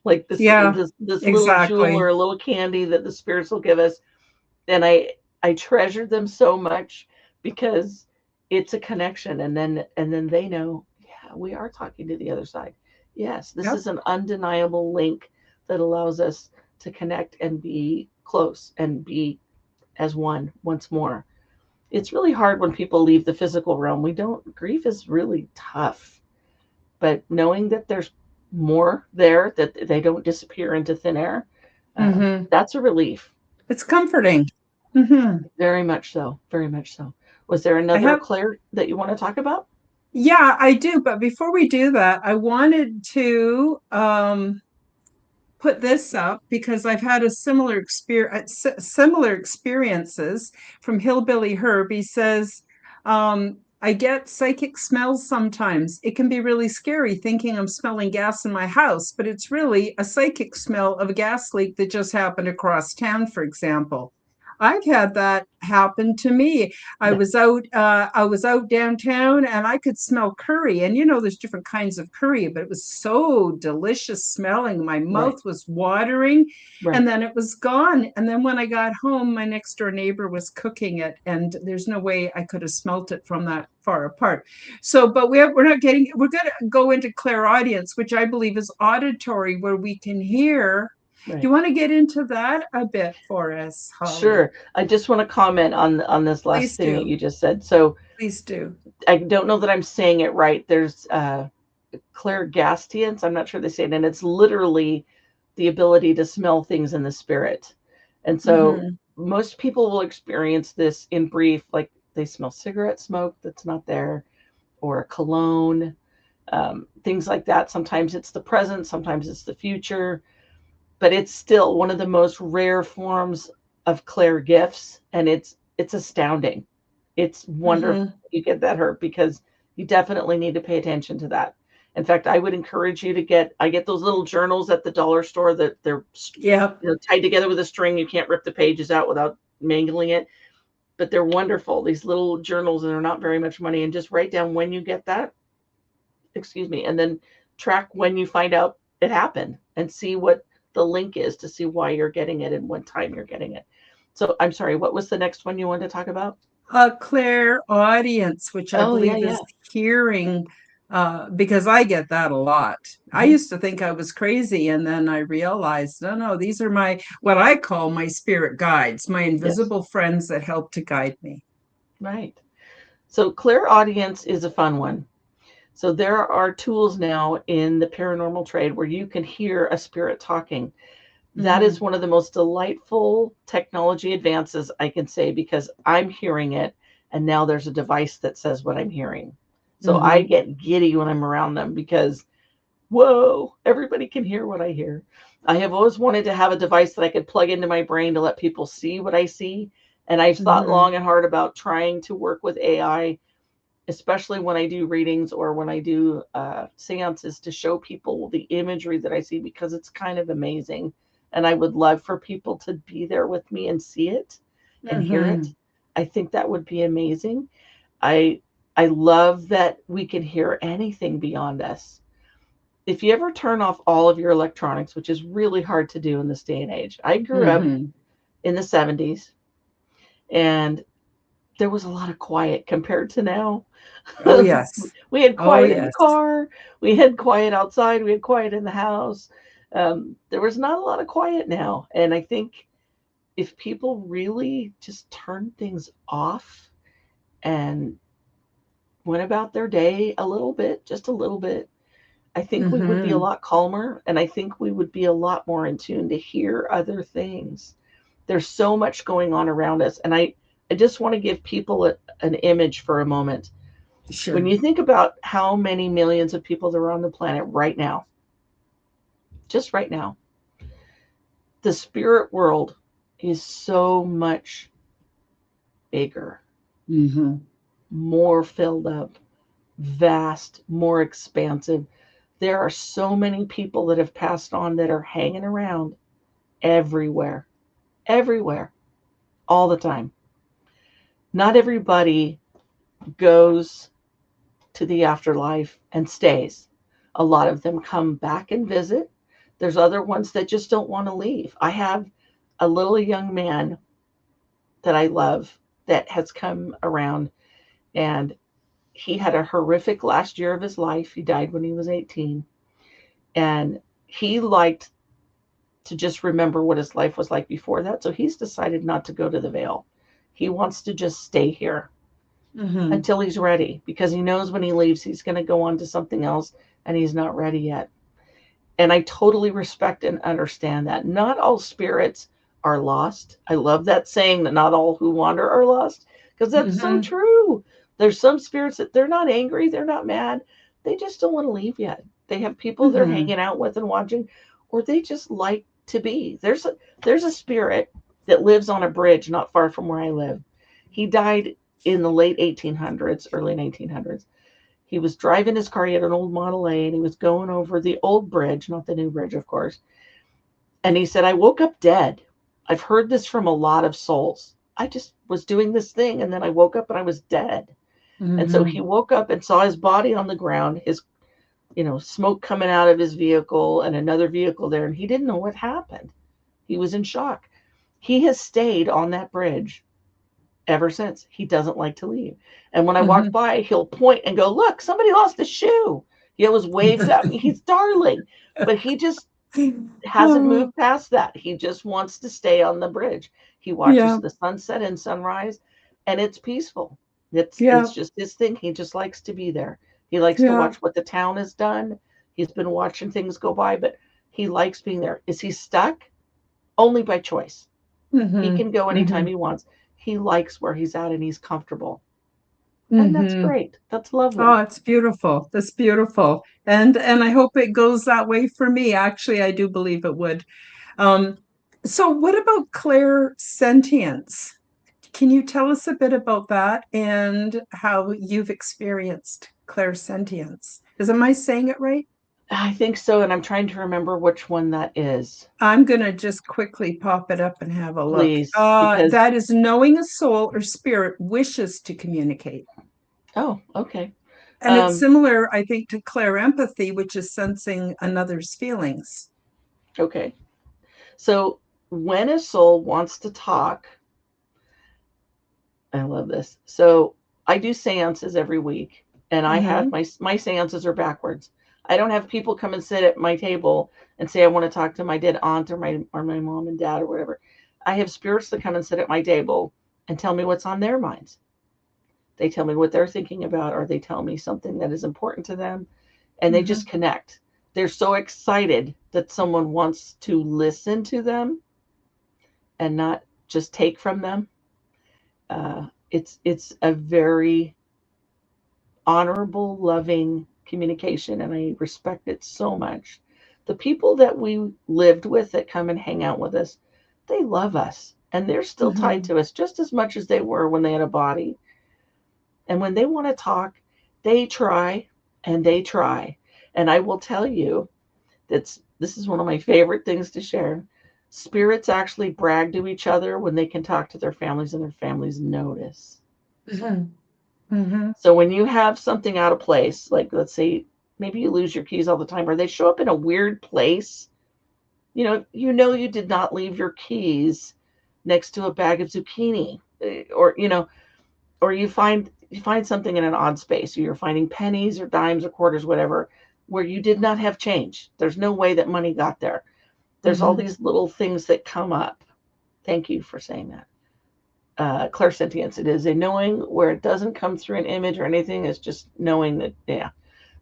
like this Yeah. this little jewel or Exactly. a little candy that the spirits will give us. And I treasure them so much because it's a connection, and then they know, yeah, we are talking to the other side. Yes, this Yep. is an undeniable link that allows us to connect and be close and be as one once more. It's really hard when people leave the physical realm. We don't Grief is really tough, but knowing that there's more there, that they don't disappear into thin air, Mm-hmm. that's a relief. It's comforting. Mm-hmm. Very much so. Very much so. Was there I another have, Claire that you want to talk about? yeah, I do. But before we do that, I wanted to put this up because I've had a similar experiences from Hillbilly Herb. He says, I get psychic smells sometimes. It can be really scary thinking I'm smelling gas in my house, but it's really a psychic smell of a gas leak that just happened across town, for example. I've had that happen to me. Yeah. I was out downtown and I could smell curry. And there's different kinds of curry, but it was so delicious smelling. My Right. mouth was watering Right. and then it was gone. And then when I got home, my next door neighbor was cooking it, and there's no way I could have smelt it from that far apart. So, but we're not getting, we're going to go into clairaudience, which I believe is auditory, where we can hear. Do Right. you want to get into that a bit for us, Holly? Sure. I just want to comment on this last Please thing that do. you just said. So Please do. I don't know that I'm saying it right. There's clairgastience. I'm not sure they say it, and it's literally the ability to smell things in the spirit. And so Mm-hmm. most people will experience this in brief, like they smell cigarette smoke that's not there, or a cologne, things like that. Sometimes it's the present, sometimes it's the future, but it's still one of the most rare forms of clair gifts, and it's astounding. It's wonderful Mm-hmm. you get that hurt because you definitely need to pay attention to that. In fact, I would encourage you to I get those little journals at the dollar store that they're Yep. tied together with a string. You can't rip the pages out without mangling it, but they're wonderful. These little journals, and they're not very much money. And just write down when you get that, excuse me, and then track when you find out it happened and see what the link is to see why you're getting it and what time you're getting it. So I'm sorry, what was the next one you wanted to talk about? clairaudience, which I Oh, yeah, believe yeah. is hearing, because I get that a lot. I Hmm. used to think I was crazy, and then I realized, no, no, these are my, what I call my spirit guides, my Yes, invisible friends that help to guide me. right. So clairaudience is a fun one. So there are tools now in the paranormal trade where you can hear a spirit talking. That is Hmm. one of the most delightful technology advances I can say, because I'm hearing it and now there's a device that says what I'm hearing. So I Hmm. get giddy when I'm around them because, whoa, everybody can hear what I hear. I have always wanted to have a device that I could plug into my brain to let people see what I see. And I've thought Hmm. long and hard about trying to work with AI, especially when I do readings or when I do seances, to show people the imagery that I see, because it's kind of amazing. And I would love for people to be there with me and see it and hear it. Hmm. I think that would be amazing. I I love that we can hear anything beyond us. If you ever turn off all of your electronics, which is really hard to do in this day and age. I grew up Hmm. in the 70s, and there was a lot of quiet compared to now. Oh, yes. We had Oh, quiet in the yes. car, we had quiet outside, we had quiet in the house. There was not a lot of quiet now. And I think if people really just turned things off and went about their day a little bit, just a little bit, I think we would be a Hmm. lot calmer, and I think we would be a lot more in tune to hear other things. There's so much going on around us. And I just want to give people an image for a moment. When Sure. you think about how many millions of people there are on the planet right now, just right now, the spirit world is so much bigger, Hmm. more filled up, vast, more expansive. There are so many people that have passed on that are hanging around everywhere, everywhere, all the time. Not everybody goes to the afterlife and stays. A lot of them come back and visit. There's other ones that just don't want to leave. I have a little young man that I love that has come around, and he had a horrific last year of his life. He died when he was 18. And he liked to just remember what his life was like before that. So he's decided not to go to the veil. He wants to just stay here Hmm. until he's ready, because he knows when he leaves, he's going to go on to something else and he's not ready yet. And I totally respect and understand that. Not all spirits are lost. I love that saying that not all who wander are lost, because that's so Hmm. true. There's some spirits that they're not angry, they're not mad, they just don't want to leave yet. They have people they're Hmm. hanging out with and watching, or they just like to be. There's a spirit that lives on a bridge not far from where I live. He died in the late 1800s, early 1900s. He was driving his car. He had an old Model A, and he was going over the old bridge, not the new bridge, of course. And he said, I woke up dead. I've heard this from a lot of souls. I just was doing this thing, and then I woke up and I was dead. And so he Hmm. woke up and saw his body on the ground, his, smoke coming out of his vehicle and another vehicle there. And he didn't know what happened. He was in shock. He has stayed on that bridge ever since. He doesn't like to leave. And when I walk Hmm. by, he'll point and go, look, somebody lost a shoe. He always waves at me. He's darling. But he just hasn't Oh, moved past that. He just wants to stay on the bridge. He watches yeah, the sunset and sunrise, and it's peaceful. It's yeah, just his thing. He just likes to be there. He likes to yeah, watch what the town has done. He's been watching things go by, but he likes being there. Is he stuck? Only by choice. He hmm, can go anytime hmm, he wants. He likes where he's at and he's comfortable. And that's hmm. great. That's lovely. Oh, it's beautiful. That's beautiful. And I hope it goes that way for me. Actually, I do believe it would. Um, so what about clair sentience? Can you tell us a bit about that and how you've experienced clair sentience? Am I saying it right? I think so. And I'm trying to remember which one that is. I'm going to just quickly pop it up and have a look. Please, because, That is knowing a soul or spirit wishes to communicate. oh, okay. And it's Um, similar, I think, to clair empathy, which is sensing another's feelings. okay. So when a soul wants to talk, I love love this. So I do seances every week, and I have Mm-hmm. my seances are backwards. I don't have people come and sit at my table and say I want to talk to my dead aunt or my mom and dad or whatever. I have spirits that come and sit at my table and tell me what's on their minds. They tell me what they're thinking about, or they tell me something that is important to them, and they just Mm-hmm. connect. They're so excited that someone wants to listen to them and not just take from them. It's a very honorable, loving communication, and I respect it so much. The people that we lived with that come and hang out with us, they love us, and they're still tied Mm-hmm. to us just as much as they were when they had a body. And when they want to talk, they try and they try. And I will tell you that this is one of my favorite things to share. Spirits actually brag to each other when they can talk to their families and their families notice. Mm-hmm. Mm-hmm. So when you have something out of place, like let's say maybe you lose your keys all the time or they show up in a weird place, you know you did not leave your keys next to a bag of zucchini, or or you find something in an odd space, or you're finding pennies or dimes or quarters, whatever, where you did not have change. There's no way that money got there. There's all Mm-hmm. these little things that come up. Thank you for saying that. Clairsentience. It is a knowing where it doesn't come through an image or anything. It's just knowing that, yeah,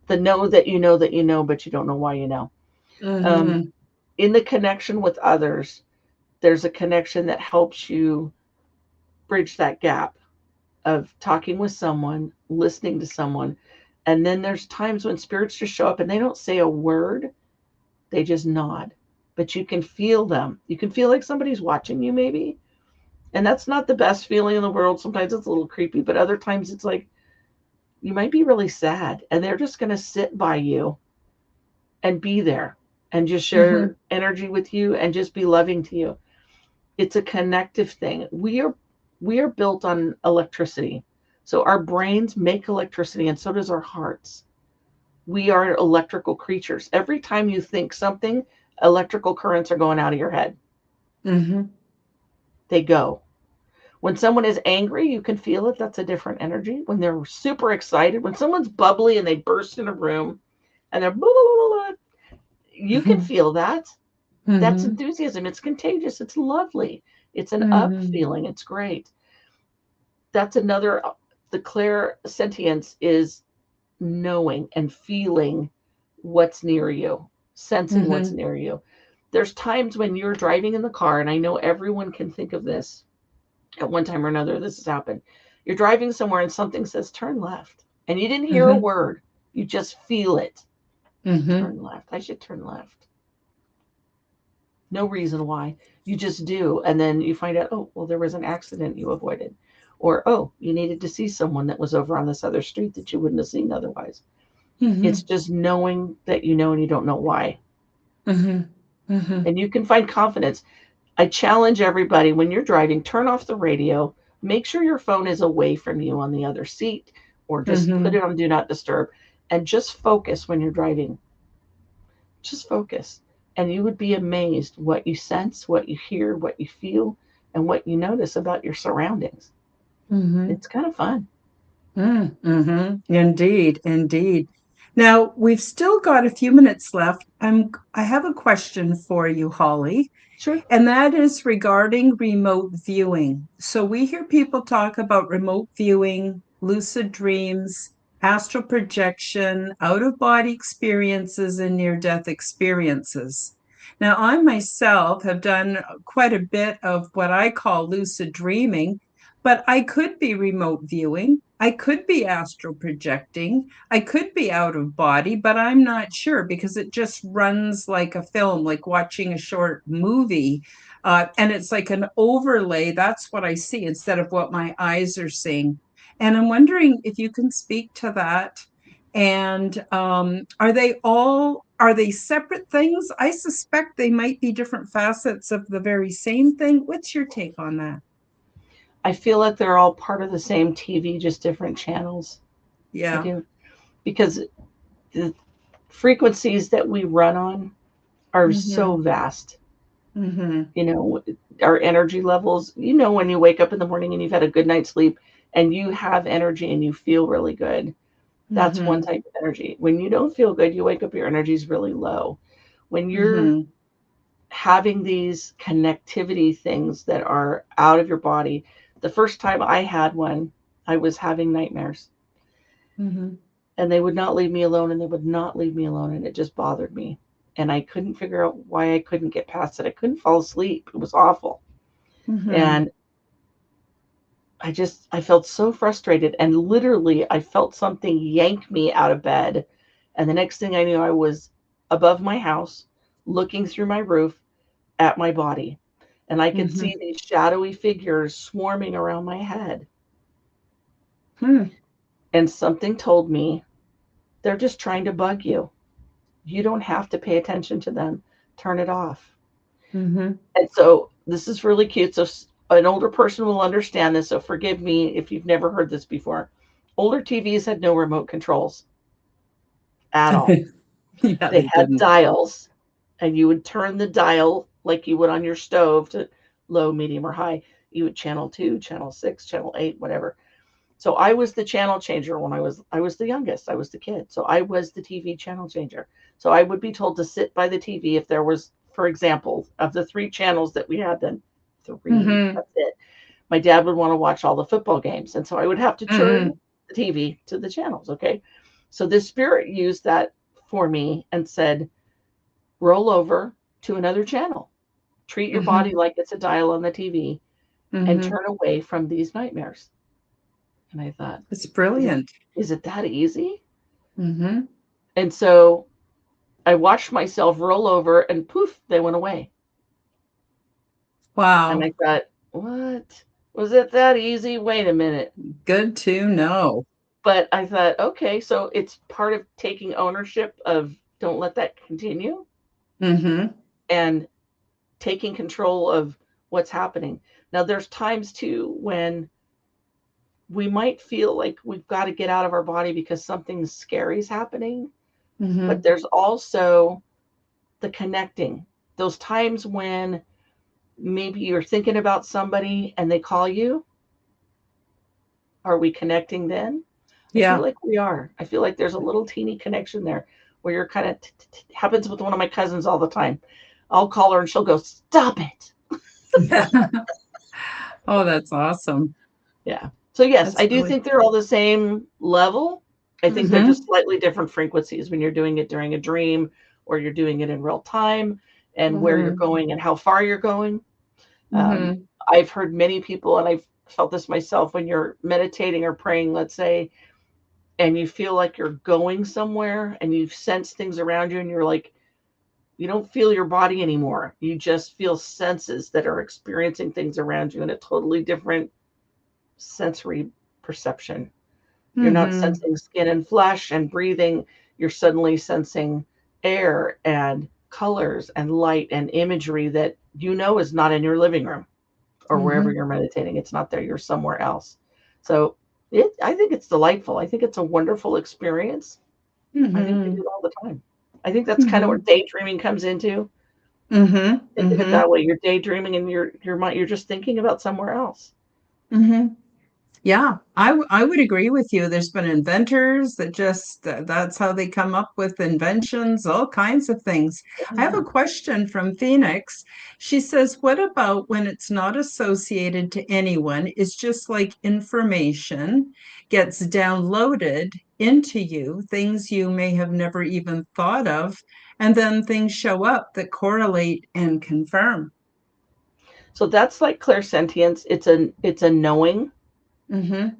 the know that you know, but you don't know why you know. Um, Mm-hmm. in the connection with others, there's a connection that helps you bridge that gap of talking with someone, listening to someone. And then there's times when spirits just show up and they don't say a word, they just nod. But you can feel them. You can feel like somebody's watching you, maybe. And that's not the best feeling in the world. Sometimes it's a little creepy, but other times it's like you might be really sad and they're just going to sit by you and be there and just Mm-hmm. share energy with you and just be loving to you. It's a connective thing. We are built on electricity. So our brains make electricity and so does our hearts. We are electrical creatures. Every time you think something, electrical currents are going out of your head. Mm-hmm. They go. When someone is angry, you can feel it. That's a different energy. When they're super excited, when someone's bubbly and they burst in a room and they're blah, blah, blah, blah, you can feel that. That's Mm-hmm. enthusiasm. It's contagious. It's lovely. It's an up Mm-hmm. feeling. It's great. That's another, the clair sentience is knowing and feeling what's near you, sensing what's Mm-hmm. near you. There's times when you're driving in the car, and I know everyone can think of this at one time or another. This has happened. You're driving somewhere and something says turn left, and you didn't hear a Mm-hmm. word. You just feel it. Mm-hmm. Turn left. I should turn left. No reason why. You just do. And then you find out, oh, well, there was an accident you avoided. Or, oh, you needed to see someone that was over on this other street that you wouldn't have seen otherwise. It's Mm-hmm. just knowing that you know and you don't know why. Mm-hmm. Mm-hmm. And you can find confidence. I challenge everybody, when you're driving, turn off the radio. Make sure your phone is away from you on the other seat, or just put Mm-hmm. it on do not disturb, and just focus when you're driving. Just focus. And you would be amazed what you sense, what you hear, what you feel, and what you notice about your surroundings. Mm-hmm. It's kind of fun. Mm-hmm. Indeed, indeed. Now, we've still got a few minutes left. I have a question for you, Holly. Sure. And that is regarding remote viewing. So we hear people talk about remote viewing, lucid dreams, astral projection, out of body experiences, and near death experiences. Now, I myself have done quite a bit of what I call lucid dreaming, but I could be remote viewing. I could be astral projecting. I could be out of body, but I'm not sure because it just runs like a film, like watching a short movie. And it's like an overlay. That's what I see instead of what my eyes are seeing. And I'm wondering if you can speak to that. And are they separate things? I suspect they might be different facets of the very same thing. What's your take on that? I feel like they're all part of the same TV, just different channels. I Yeah. do. Because the frequencies that we run on are so Mm-hmm. vast. Mm-hmm. You know, our energy levels, when you wake up in the morning and you've had a good night's sleep, and you have energy and you feel really good, that's one Mhm. type of energy. When you don't feel good, you wake up, your energy is really low. When you're Mhm. having these connectivity things that are out of your body, the first time I had one, I was having nightmares, Mhm. and they would not leave me alone, and they would not leave me alone, and it just bothered me. And I couldn't figure out why I couldn't get past it. I couldn't fall asleep. It was awful. Mhm. And I felt so frustrated, and literally I felt something yank me out of bed. And the next thing I knew, I was above my house, looking through my roof at my body. And I could Mhm. see these shadowy figures swarming around my head. Hmm. And something told me, they're just trying to bug you. You don't have to pay attention to them. Turn it off. Mhm. And so this is really cute. So an older person will understand this. So forgive me if you've never heard this before. Older TVs had no remote controls at all. Yeah, They they had didn't. dials, and you would turn the dial like you would on your stove to low, medium, or high. You would channel 2, channel 6, channel 8, whatever. So I was the channel changer when I was the youngest. I was the kid. So I was the TV channel changer. So I would be told to sit by the TV if there was, for example, of the 3 channels that we had then, 3, Mhm. that's it. My dad would want to watch all the football games, and so I would have to turn Mhm. the TV to the channels, okay? So this spirit used that for me and said, "Roll over to another channel. Treat your body Mhm. like it's a dial on the TV and Mhm. turn away from these nightmares." And I thought, It's "Is it brilliant. is it that easy?" Mhm. And so I watched myself roll over and poof, they went away. And Wow. I thought, "What? Was it that easy? Wait a minute." Good to know. But I thought, okay, so it's part of taking ownership of don't let that continue Mhm. and taking control of what's happening. Now, there's times too when we might feel like we've got to get out of our body because something scary is happening, but Mhm. there's also the connecting. Those times when maybe you're thinking about somebody and they call you, are we connecting then? I feel Yeah. like we are. I feel like there's a little teeny connection there where you're kind of happens with one of my cousins all the time. I'll call her and she'll go, "Stop it." Oh, that's awesome. Yeah. So yes, That's I do really think they're all the same level. I think they're just Mhm. slightly different frequencies when you're doing it during a dream or you're doing it in real time and where you're Mhm. going and how far you're going. Um, Mhm. I've heard many people, and I've felt this myself when you're meditating or praying, let's say, and you feel like you're going somewhere and you sense things around you and you're like, you don't feel your body anymore. You just feel senses that are experiencing things around you in a totally different sensory perception. You're not Mhm. sensing skin and flesh and breathing. You're suddenly sensing air and colors and light and imagery that you know is not in your living room or wherever Mhm. you're meditating. It's not there. You're somewhere else. So I think it's delightful. I think it's a wonderful experience. I think they do Mhm. it all the time. I think that's kind of where Mhm. daydreaming comes into. Mhm. Think of it Mhm. that way. You're daydreaming and your mind, you're just thinking about somewhere else. Mhm. Yeah, I would agree with you. There's been inventors that just that's how they come up with inventions, all kinds of things. I have a Yeah. question from Phoenix. She says, "What about when it's not associated to anyone? It's just like information gets downloaded into you, things you may have never even thought of, and then things show up that correlate and confirm." So that's like clairsentience. It's a knowing. Mm-hmm.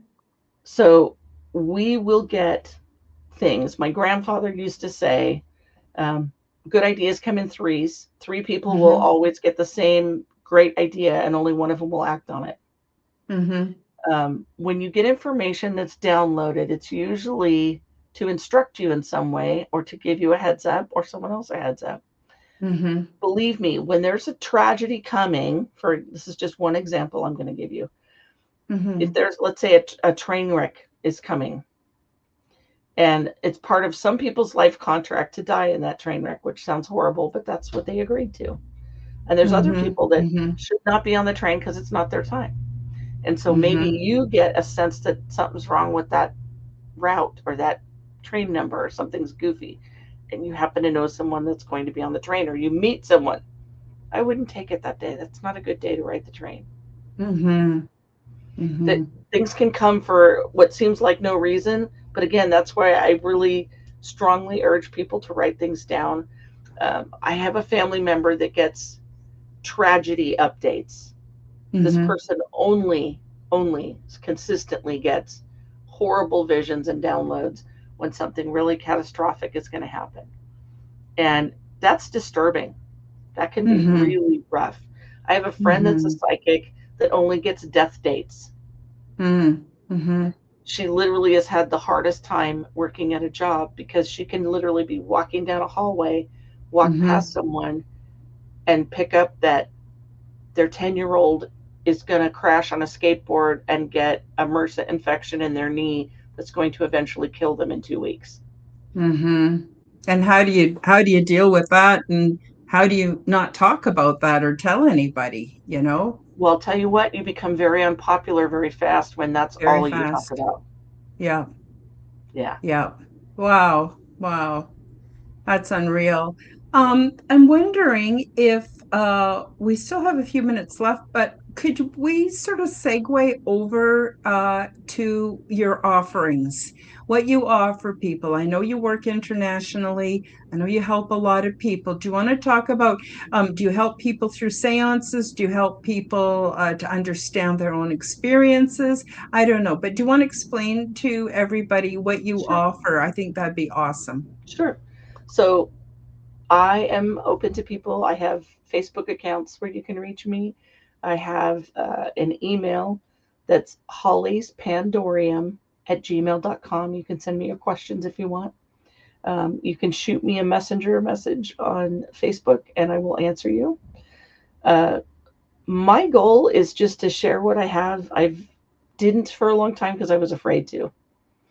So we will get things. My grandfather used to say, um, good ideas come in threes. Three people will Mm-hmm. always get the same great idea, and only one of them will act on it. Mm-hmm. When you get information that's downloaded, it's usually to instruct you in some way or to give you a heads up or someone else a heads up. Mm-hmm. Believe me, when there's a tragedy coming, for this is just one example I'm going to give you. If Mm-hmm. there's, let's say, a train wreck is coming, and it's part of some people's life contract to die in that train wreck, which sounds horrible, but that's what they agreed to. And there's other Mm-hmm. people that Mm-hmm. should not be on the train because it's not their time. And so maybe Mhm. you get a sense that something's wrong with that route or that train number or something's goofy, and you happen to know someone that's going to be on the train, or you meet someone. I wouldn't take it that day. That's not a good day to ride the train. Mhm. That Mhm. things can come for what seems like no reason, but again, that's why I really strongly urge people to write things down. I have a family member that gets tragedy updates. This Mhm. person only consistently gets horrible visions and downloads when something really catastrophic is going to happen. And that's disturbing. That can be Mhm. really rough. I have a friend that's a Mhm. psychic that only gets death dates. Mhm. Mhm. She literally has had the hardest time working at a job because she can literally be walking down a hallway, walk past Mhm. someone, and pick up that their 10-year-old is going to crash on a skateboard and get a MRSA infection in their knee that's going to eventually kill them in 2 weeks. Mhm. And how do you deal with that, and how do you not talk about that or tell anybody, you know? Well, I'll tell you what, you become very unpopular very fast when that's Very all you talk fast. about. Yeah. Yeah, Yeah. Wow. Wow. That's unreal. I'm wondering if we still have a few minutes left, but could we sort of segue over to your offerings, what you offer people? I know you work internationally. I know you help a lot of people. Do you want to talk about, do you help people through seances? Do you help people to understand their own experiences? I don't know, but do you want to explain to everybody what you sure, offer? I think that'd be awesome. sure. So I am open to people. I have Facebook accounts where you can reach me. I have an email that's hollyspandorium@gmail.com. You can send me your questions if you want. You can shoot me a messenger message on Facebook and I will answer you. Uh, my goal is just to share what I have. I didn't for a long time because I was afraid to.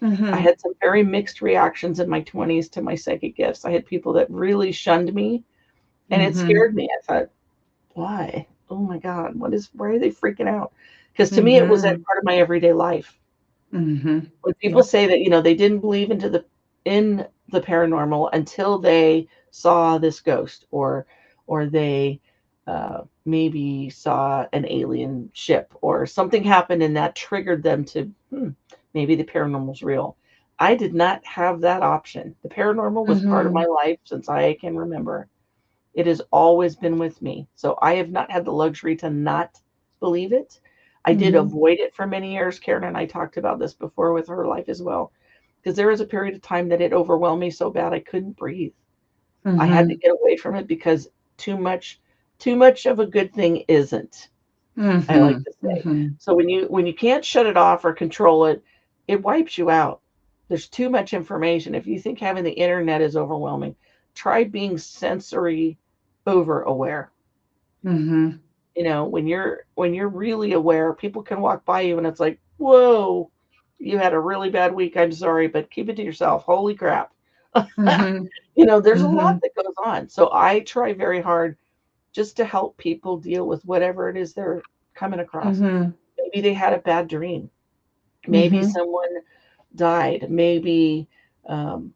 I Mm-hmm. had some very mixed reactions in my 20s to my psychic gifts. I had people that really shunned me and it Mm-hmm. scared me. I thought, why? Oh my God, why are they freaking out? Because to me, it was a Mm-hmm. part of my everyday life. Mm-hmm. When people Yep. say that, they didn't believe in the paranormal until they saw this ghost or they maybe saw an alien ship or something happened and that triggered them to maybe the paranormal's real. I did not have that option. The paranormal was part of my Mm-hmm. life since I can remember. It has always been with me. So I have not had the luxury to not believe it. I did Mm-hmm. avoid it for many years. Karen and I talked about this before with her life as well. Because there was a period of time that it overwhelmed me so bad I couldn't breathe. I had to Mm-hmm. get away from it because too much too much of a good thing isn't, I like Mm-hmm. to say. Mm-hmm. So when you can't shut it off or control it, it wipes you out. There's too much information. If you think having the internet is overwhelming, try being sensory over aware. Mm-hmm. When you're really aware, people can walk by you and it's like, whoa, you had a really bad week. I'm sorry, but keep it to yourself. Holy crap. Mm-hmm. There's a lot Mm-hmm. that goes on. So I try very hard just to help people deal with whatever it is they're coming across. Mm-hmm. Maybe they had a bad dream. Maybe Mm-hmm. someone died. Maybe um,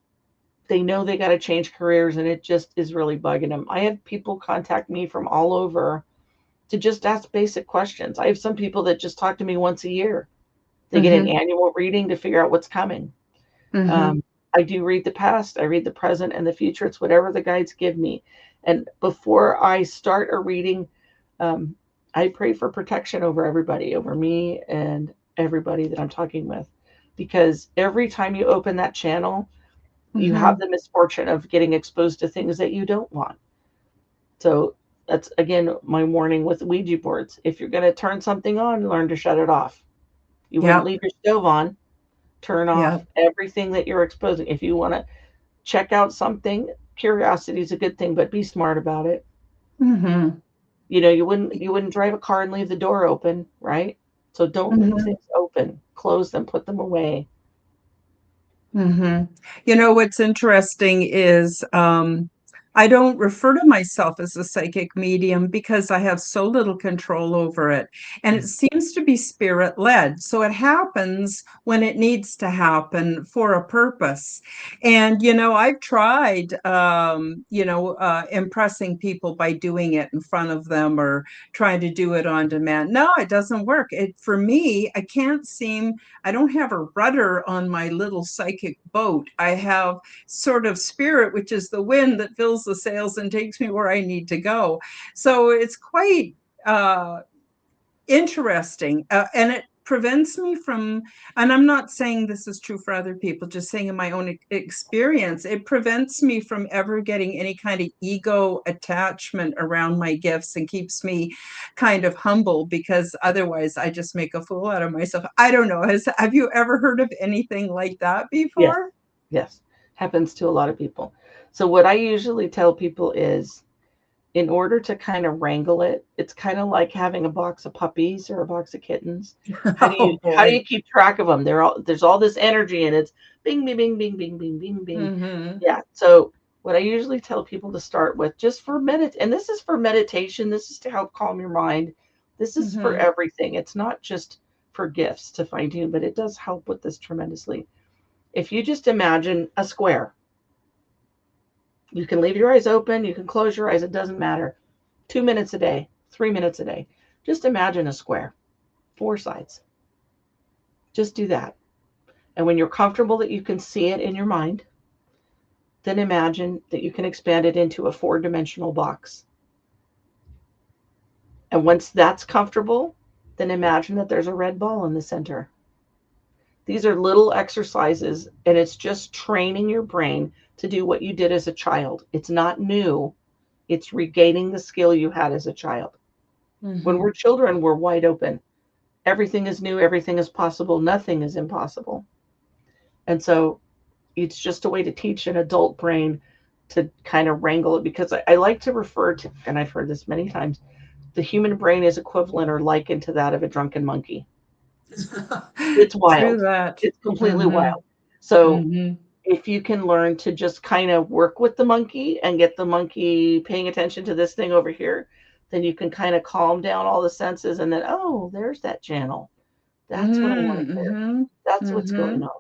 they know they got to change careers and it just is really bugging them. I have people contact me from all over to just ask basic questions. I have some people that just talk to me once a year. They get an Mm-hmm. annual reading to figure out what's coming. Mm-hmm. Um, I do read the past, I read the present and the future. It's whatever the guides give me. And before I start a reading, um, I pray for protection over everybody, over me and everybody that I'm talking with. Because every time you open that channel, you have Mm-hmm. the misfortune of getting exposed to things that you don't want. So that's again my warning with Ouija boards. If you're going to turn something on, learn to shut it off. You wouldn't Yep. leave your stove on. Turn off Yep. everything that you're exposing. If you want to check out something, curiosity is a good thing, but be smart about it. Mm-hmm. You wouldn't drive a car and leave the door open, right? So don't leave Mm-hmm. things open. Close them, put them away. Mm-hmm. You know, what's interesting is I don't refer to myself as a psychic medium because I have so little control over it. And it seems to be spirit led. So it happens when it needs to happen for a purpose. And, I've tried, impressing people by doing it in front of them or trying to do it on demand. No, it doesn't work. For me, I don't have a rudder on my little psychic boat. I have sort of spirit, which is the wind that fills the sails and takes me where I need to go. So it's quite uh, interesting. And it prevents me from, and I'm not saying this is true for other people, just saying in my own experience, it prevents me from ever getting any kind of ego attachment around my gifts and keeps me kind of humble because otherwise I just make a fool out of myself. I don't know. Have you ever heard of anything like that Yes, before? yes, happens to a lot of people. So what I usually tell people is, in order to kind of wrangle it, it's kind of like having a box of puppies or a box of kittens. Oh How do you boy. keep track of them? There's all this energy and it's bing bing bing bing bing bing bing bing. Mm-hmm. Yeah. So what I usually tell people to start with, just for and this is for meditation, this is to help calm your mind. This is for Mm-hmm. everything. It's not just for gifts to fine tune, but it does help with this tremendously. If you just imagine a square, you can leave your eyes open, you can close your eyes, it doesn't matter. 2 minutes a day, 3 minutes a day. Just imagine a square, four sides. Just do that. And when you're comfortable that you can see it in your mind, then imagine that you can expand it into a four-dimensional box. And once that's comfortable, then imagine that there's a red ball in the center. These are little exercises, and it's just training your brain to do what you did as a child. It's not new, it's regaining the skill you had as a child. When Mm-hmm. we're children, we're wide open. Everything is new, everything is possible, nothing is impossible. And so it's just a way to teach an adult brain to kind of wrangle it, because I like to refer to, and I've heard this many times, the human brain is equivalent or likened to that of a drunken monkey. It's True wild. that. It's completely Mhm, wild. So mhm, if you can learn to just kind of work with the monkey and get the monkey paying attention to this thing over here, then you can kind of calm down all the senses and then, oh, there's that channel. That's what I want mhm, to hear. mhm, That's what's going mhm, on.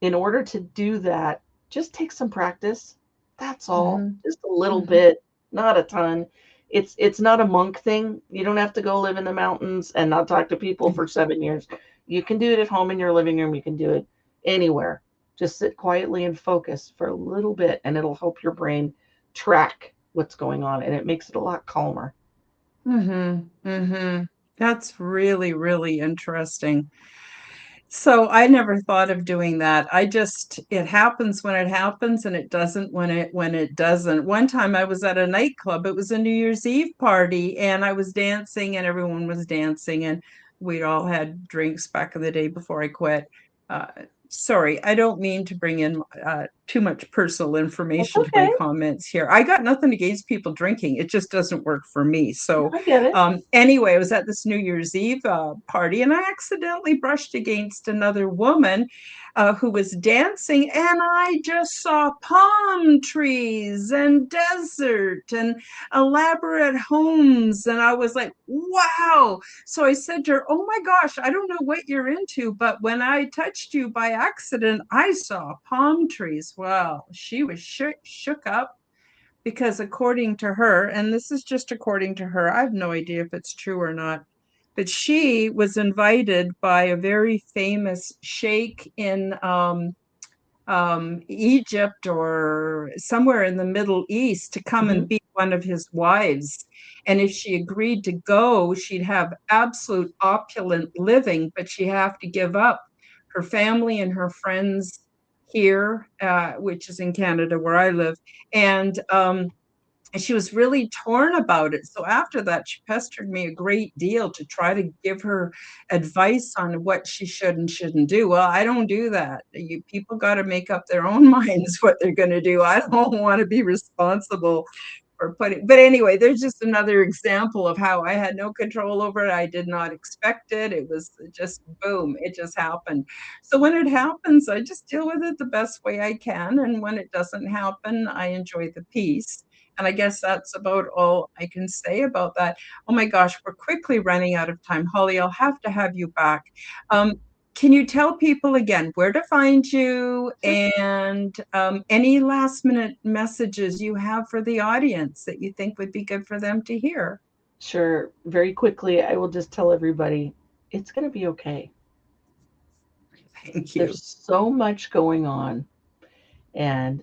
In order to do that, just take some practice. That's all. mhm, Just a little mhm, bit, not a ton. It's not a monk thing. You don't have to go live in the mountains and not talk to people for 7 years. You can do it at home in your living room. You can do it anywhere. Just sit quietly and focus for a little bit, and it'll help your brain track what's going on, and it makes it a lot calmer. mhm, mhm. That's really, really interesting. So I never thought of doing that. It happens when it happens and it doesn't when it doesn't. One time I was at a nightclub. It was a New Year's Eve party and I was dancing and everyone was dancing and we'd all had drinks back in the day before I quit. Uh, Sorry, I don't mean to bring in too much personal That's information to my okay. comments here. I got nothing against people drinking. It just doesn't work for me. So I get it. anyway, I was at this New Year's Eve party and I accidentally brushed against another woman who was dancing, and I just saw palm trees and desert and elaborate homes. And I was like, wow. So I said to her, oh my gosh, I don't know what you're into, but when I touched you by accident, I saw palm trees. Well, she was shook up because according to her, and this is just according to her, I have no idea if it's true or not, but she was invited by a very famous sheikh in Egypt or somewhere in the Middle East to come Hmm. and be one of his wives. And if she agreed to go, she'd have absolute opulent living, but she'd have to give up her family and her friends here, which is in Canada where I live. And she was really torn about it. So after that, she pestered me a great deal to try to give her advice on what she should and shouldn't do. Well, I don't do that. People got to make up their own minds what they're going to do. I don't want to be responsible for putting. But anyway, there's just another example of how I had no control over it. I did not expect it. It was just boom. It just happened. So when it happens, I just deal with it the best way I can. And when it doesn't happen, I enjoy the peace. And I guess that's about all I can say about that. Oh my gosh, we're quickly running out of time. Holly, I'll have you back. Um, can you tell people again where to find you Sure. and any last minute messages you have for the audience that you think would be good for them to hear? Sure. Very quickly, I will just tell everybody it's going to be okay. Thank you. There's so much going on, and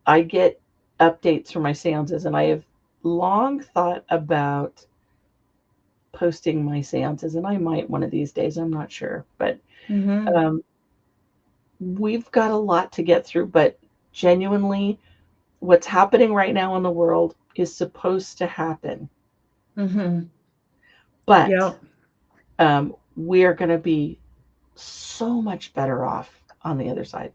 I get updates from my seances, and I have long thought about posting my seances, and I might one of these days. I'm not sure, but Mm-hmm. um, we've got a lot to get through. But genuinely, what's happening right now in the world is supposed to happen, Mm-hmm. but Yep. we're going to be so much better off on the other side.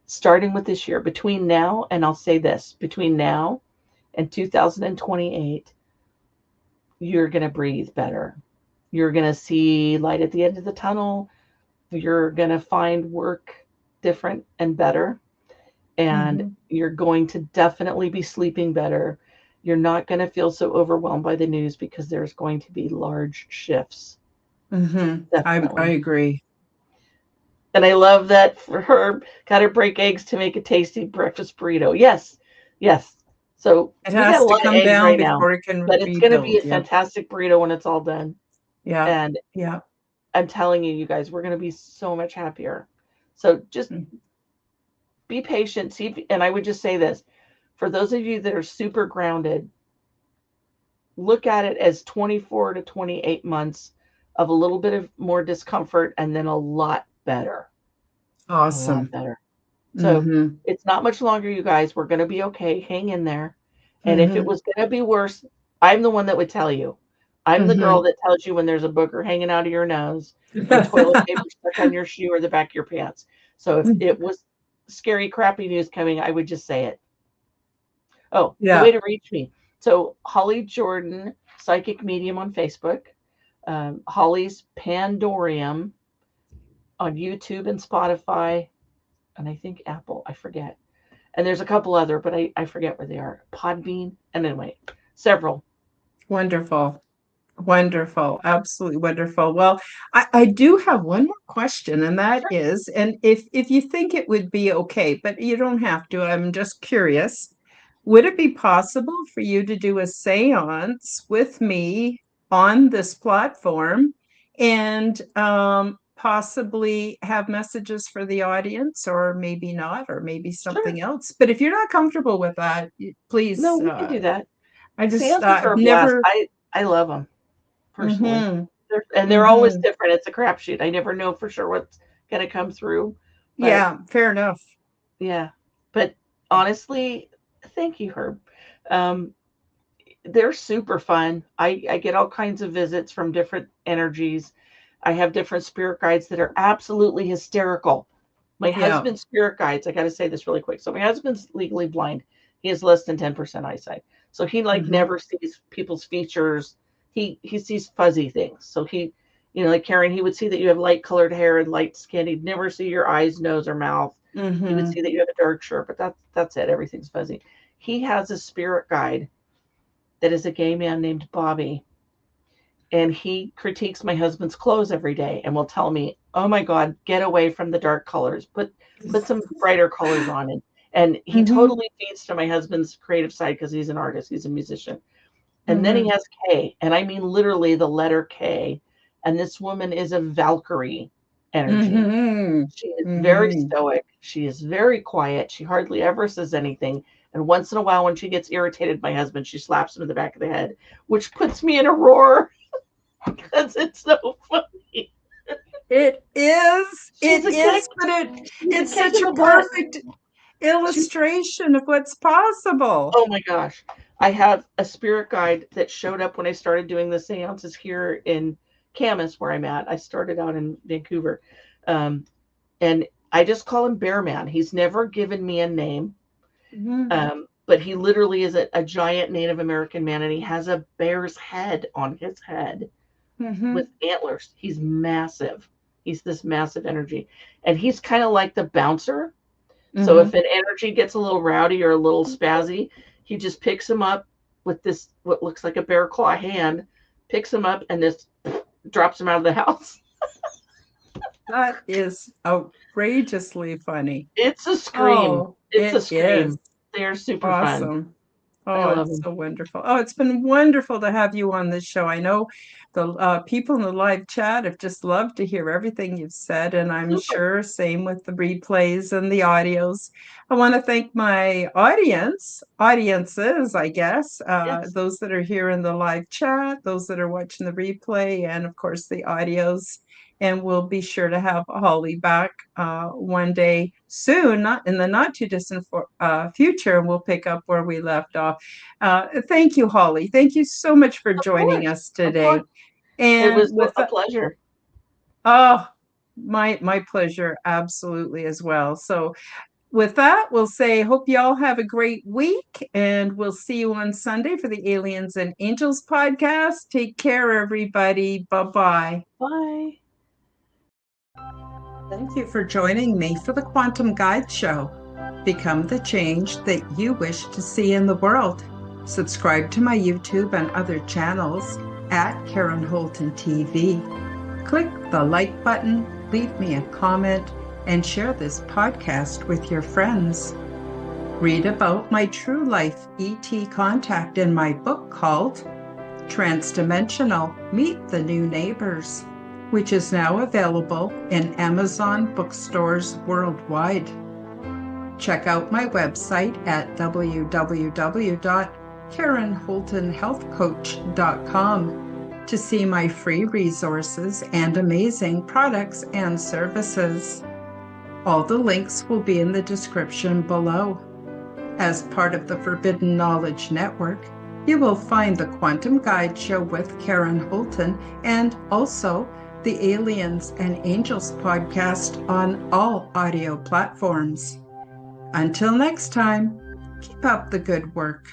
Starting with this year, between now and I'll say this, between now and 2028, you're going to breathe better. You're going to see light at the end of the tunnel. You're going to find work different and better. And Mm-hmm. you're going to definitely be sleeping better. You're not going to feel so overwhelmed by the news because there's going to be large shifts. Mm-hmm. I Definitely. agree. And I love that for her, gotta break eggs to make a tasty breakfast burrito. Yes, yes. So It we got a has to lot of come eggs down right now, before it can but it's gonna be rebuild. a Yep. fantastic burrito when it's all done. Yeah. And Yeah. I'm telling you, you guys, we're gonna be so much happier. So just Mm-hmm. be patient. See, and I would just say this for those of you that are super grounded, look at it as 24 to 28 months of a little bit of more discomfort and then a lot better. A lot Awesome. better. So Mm-hmm. it's not much longer, you guys. We're going to be okay. Hang in there. And if it Mm-hmm. was going to be worse, I'm the one that would tell you. I'm the girl Mm-hmm. that tells you when there's a booger hanging out of your nose or toilet paper stuck on your shoe or the back of your pants. So if it was scary, crappy news coming, I would just say it. Oh, the way Yeah. to reach me. So Holly Jordan, Psychic Medium on Facebook, Holly's Pandorium on YouTube and Spotify, and I think Apple. I forget. And there's a couple other, but I forget where they are. Podbean, and anyway, several. Wonderful. Wonderful. Absolutely wonderful. Well, I do have one more question, and that Sure, is, and if you think it would be okay, but you don't have to, I'm just curious, would it be possible for you to do a seance with me on this platform and possibly have messages for the audience, or maybe not, or maybe sure. something else? But if you're not comfortable with that, No, please, we can do that. I just, Seances are I've a blast. never. I love them personally. Mm-hmm. And they're always Mm-hmm. different. It's a crapshoot. I never know for sure what's gonna come through, but Yeah, fair enough. yeah. But honestly, thank you, Herb. Um, they're super fun. I get all kinds of visits from different energies. I have different spirit guides that are absolutely hysterical. My Yeah. husband's spirit guides, I got to say this really quick. So my husband's legally blind. He has less than 10% eyesight. So he like Mm-hmm. never sees people's features. He sees fuzzy things. So he, like Karen, he would see that you have light colored hair and light skin. He'd never see your eyes, nose, or mouth. He would Mm-hmm. see that you have a dark shirt, but that's it. Everything's fuzzy. He has a spirit guide that is a gay man named Bobby, and he critiques my husband's clothes every day and will tell me, "Oh my God, get away from the dark colors. Put some brighter colors on." And he Mm-hmm. totally feeds to my husband's creative side because he's an artist, he's a musician. And then he Mm-hmm. has K, and I mean literally the letter K. And this woman is a Valkyrie energy. Mm-hmm. She is very Mm-hmm. stoic. She is very quiet. She hardly ever says anything. And once in a while, when she gets irritated, my husband, she slaps him in the back of the head, which puts me in a roar because it's so funny. It is. She's It a kick. is, but She's a it's kick such in a the butt. perfect She, illustration of what's possible. oh my gosh. I have a spirit guide that showed up when I started doing the seances here in Camas, where I'm at. I started out in Vancouver. Um, and I just call him Bear Man. He's never given me a name. Mm-hmm. But he literally is a giant Native American man, and he has a bear's head on his head with Mm-hmm. antlers. He's massive. He's this massive energy. And he's kind of like the bouncer. So Mm-hmm. if an energy gets a little rowdy or a little spazzy, He just picks him up with this, what looks like a bear claw hand, picks him up and just drops him out of the house. That is outrageously funny. It's a scream. Oh, It's a it is scream. They're super fun. awesome. I Oh, love it's them. so wonderful. Oh, it's been wonderful to have you on this show. I know the people in the live chat have just loved to hear everything you've said, and I'm Super. sure same with the replays and the audios. I want to thank my audiences, I guess, Yes. those that are here in the live chat, those that are watching the replay, and of course the audios. And we'll be sure to have Holly back one day soon, not in the not too distant future, and we'll pick up where we left off. Thank you, Holly. Thank you so much for Of joining course. us Of course. today. It And was with a pleasure. oh, my pleasure, absolutely as well. So with that, we'll say, hope you all have a great week, and we'll see you on Sunday for the Aliens and Angels podcast. Take care, everybody. Bye-bye. Bye. Thank you for joining me for the Quantum Guide Show. Become the change that you wish to see in the world. Subscribe to my YouTube and other channels at Karen Holton TV. Click the like button, leave me a comment, and share this podcast with your friends. Read about my true life ET contact in my book called Transdimensional: Meet the New Neighbors, which is now available in Amazon bookstores worldwide. Check out my website at www.karenholtonhealthcoach.com to see my free resources and amazing products and services. All the links will be in the description below. As part of the Forbidden Knowledge Network, you will find the Quantum Guide Show with Karen Holton and also the Aliens and Angels podcast on all audio platforms. Until next time, keep up the good work.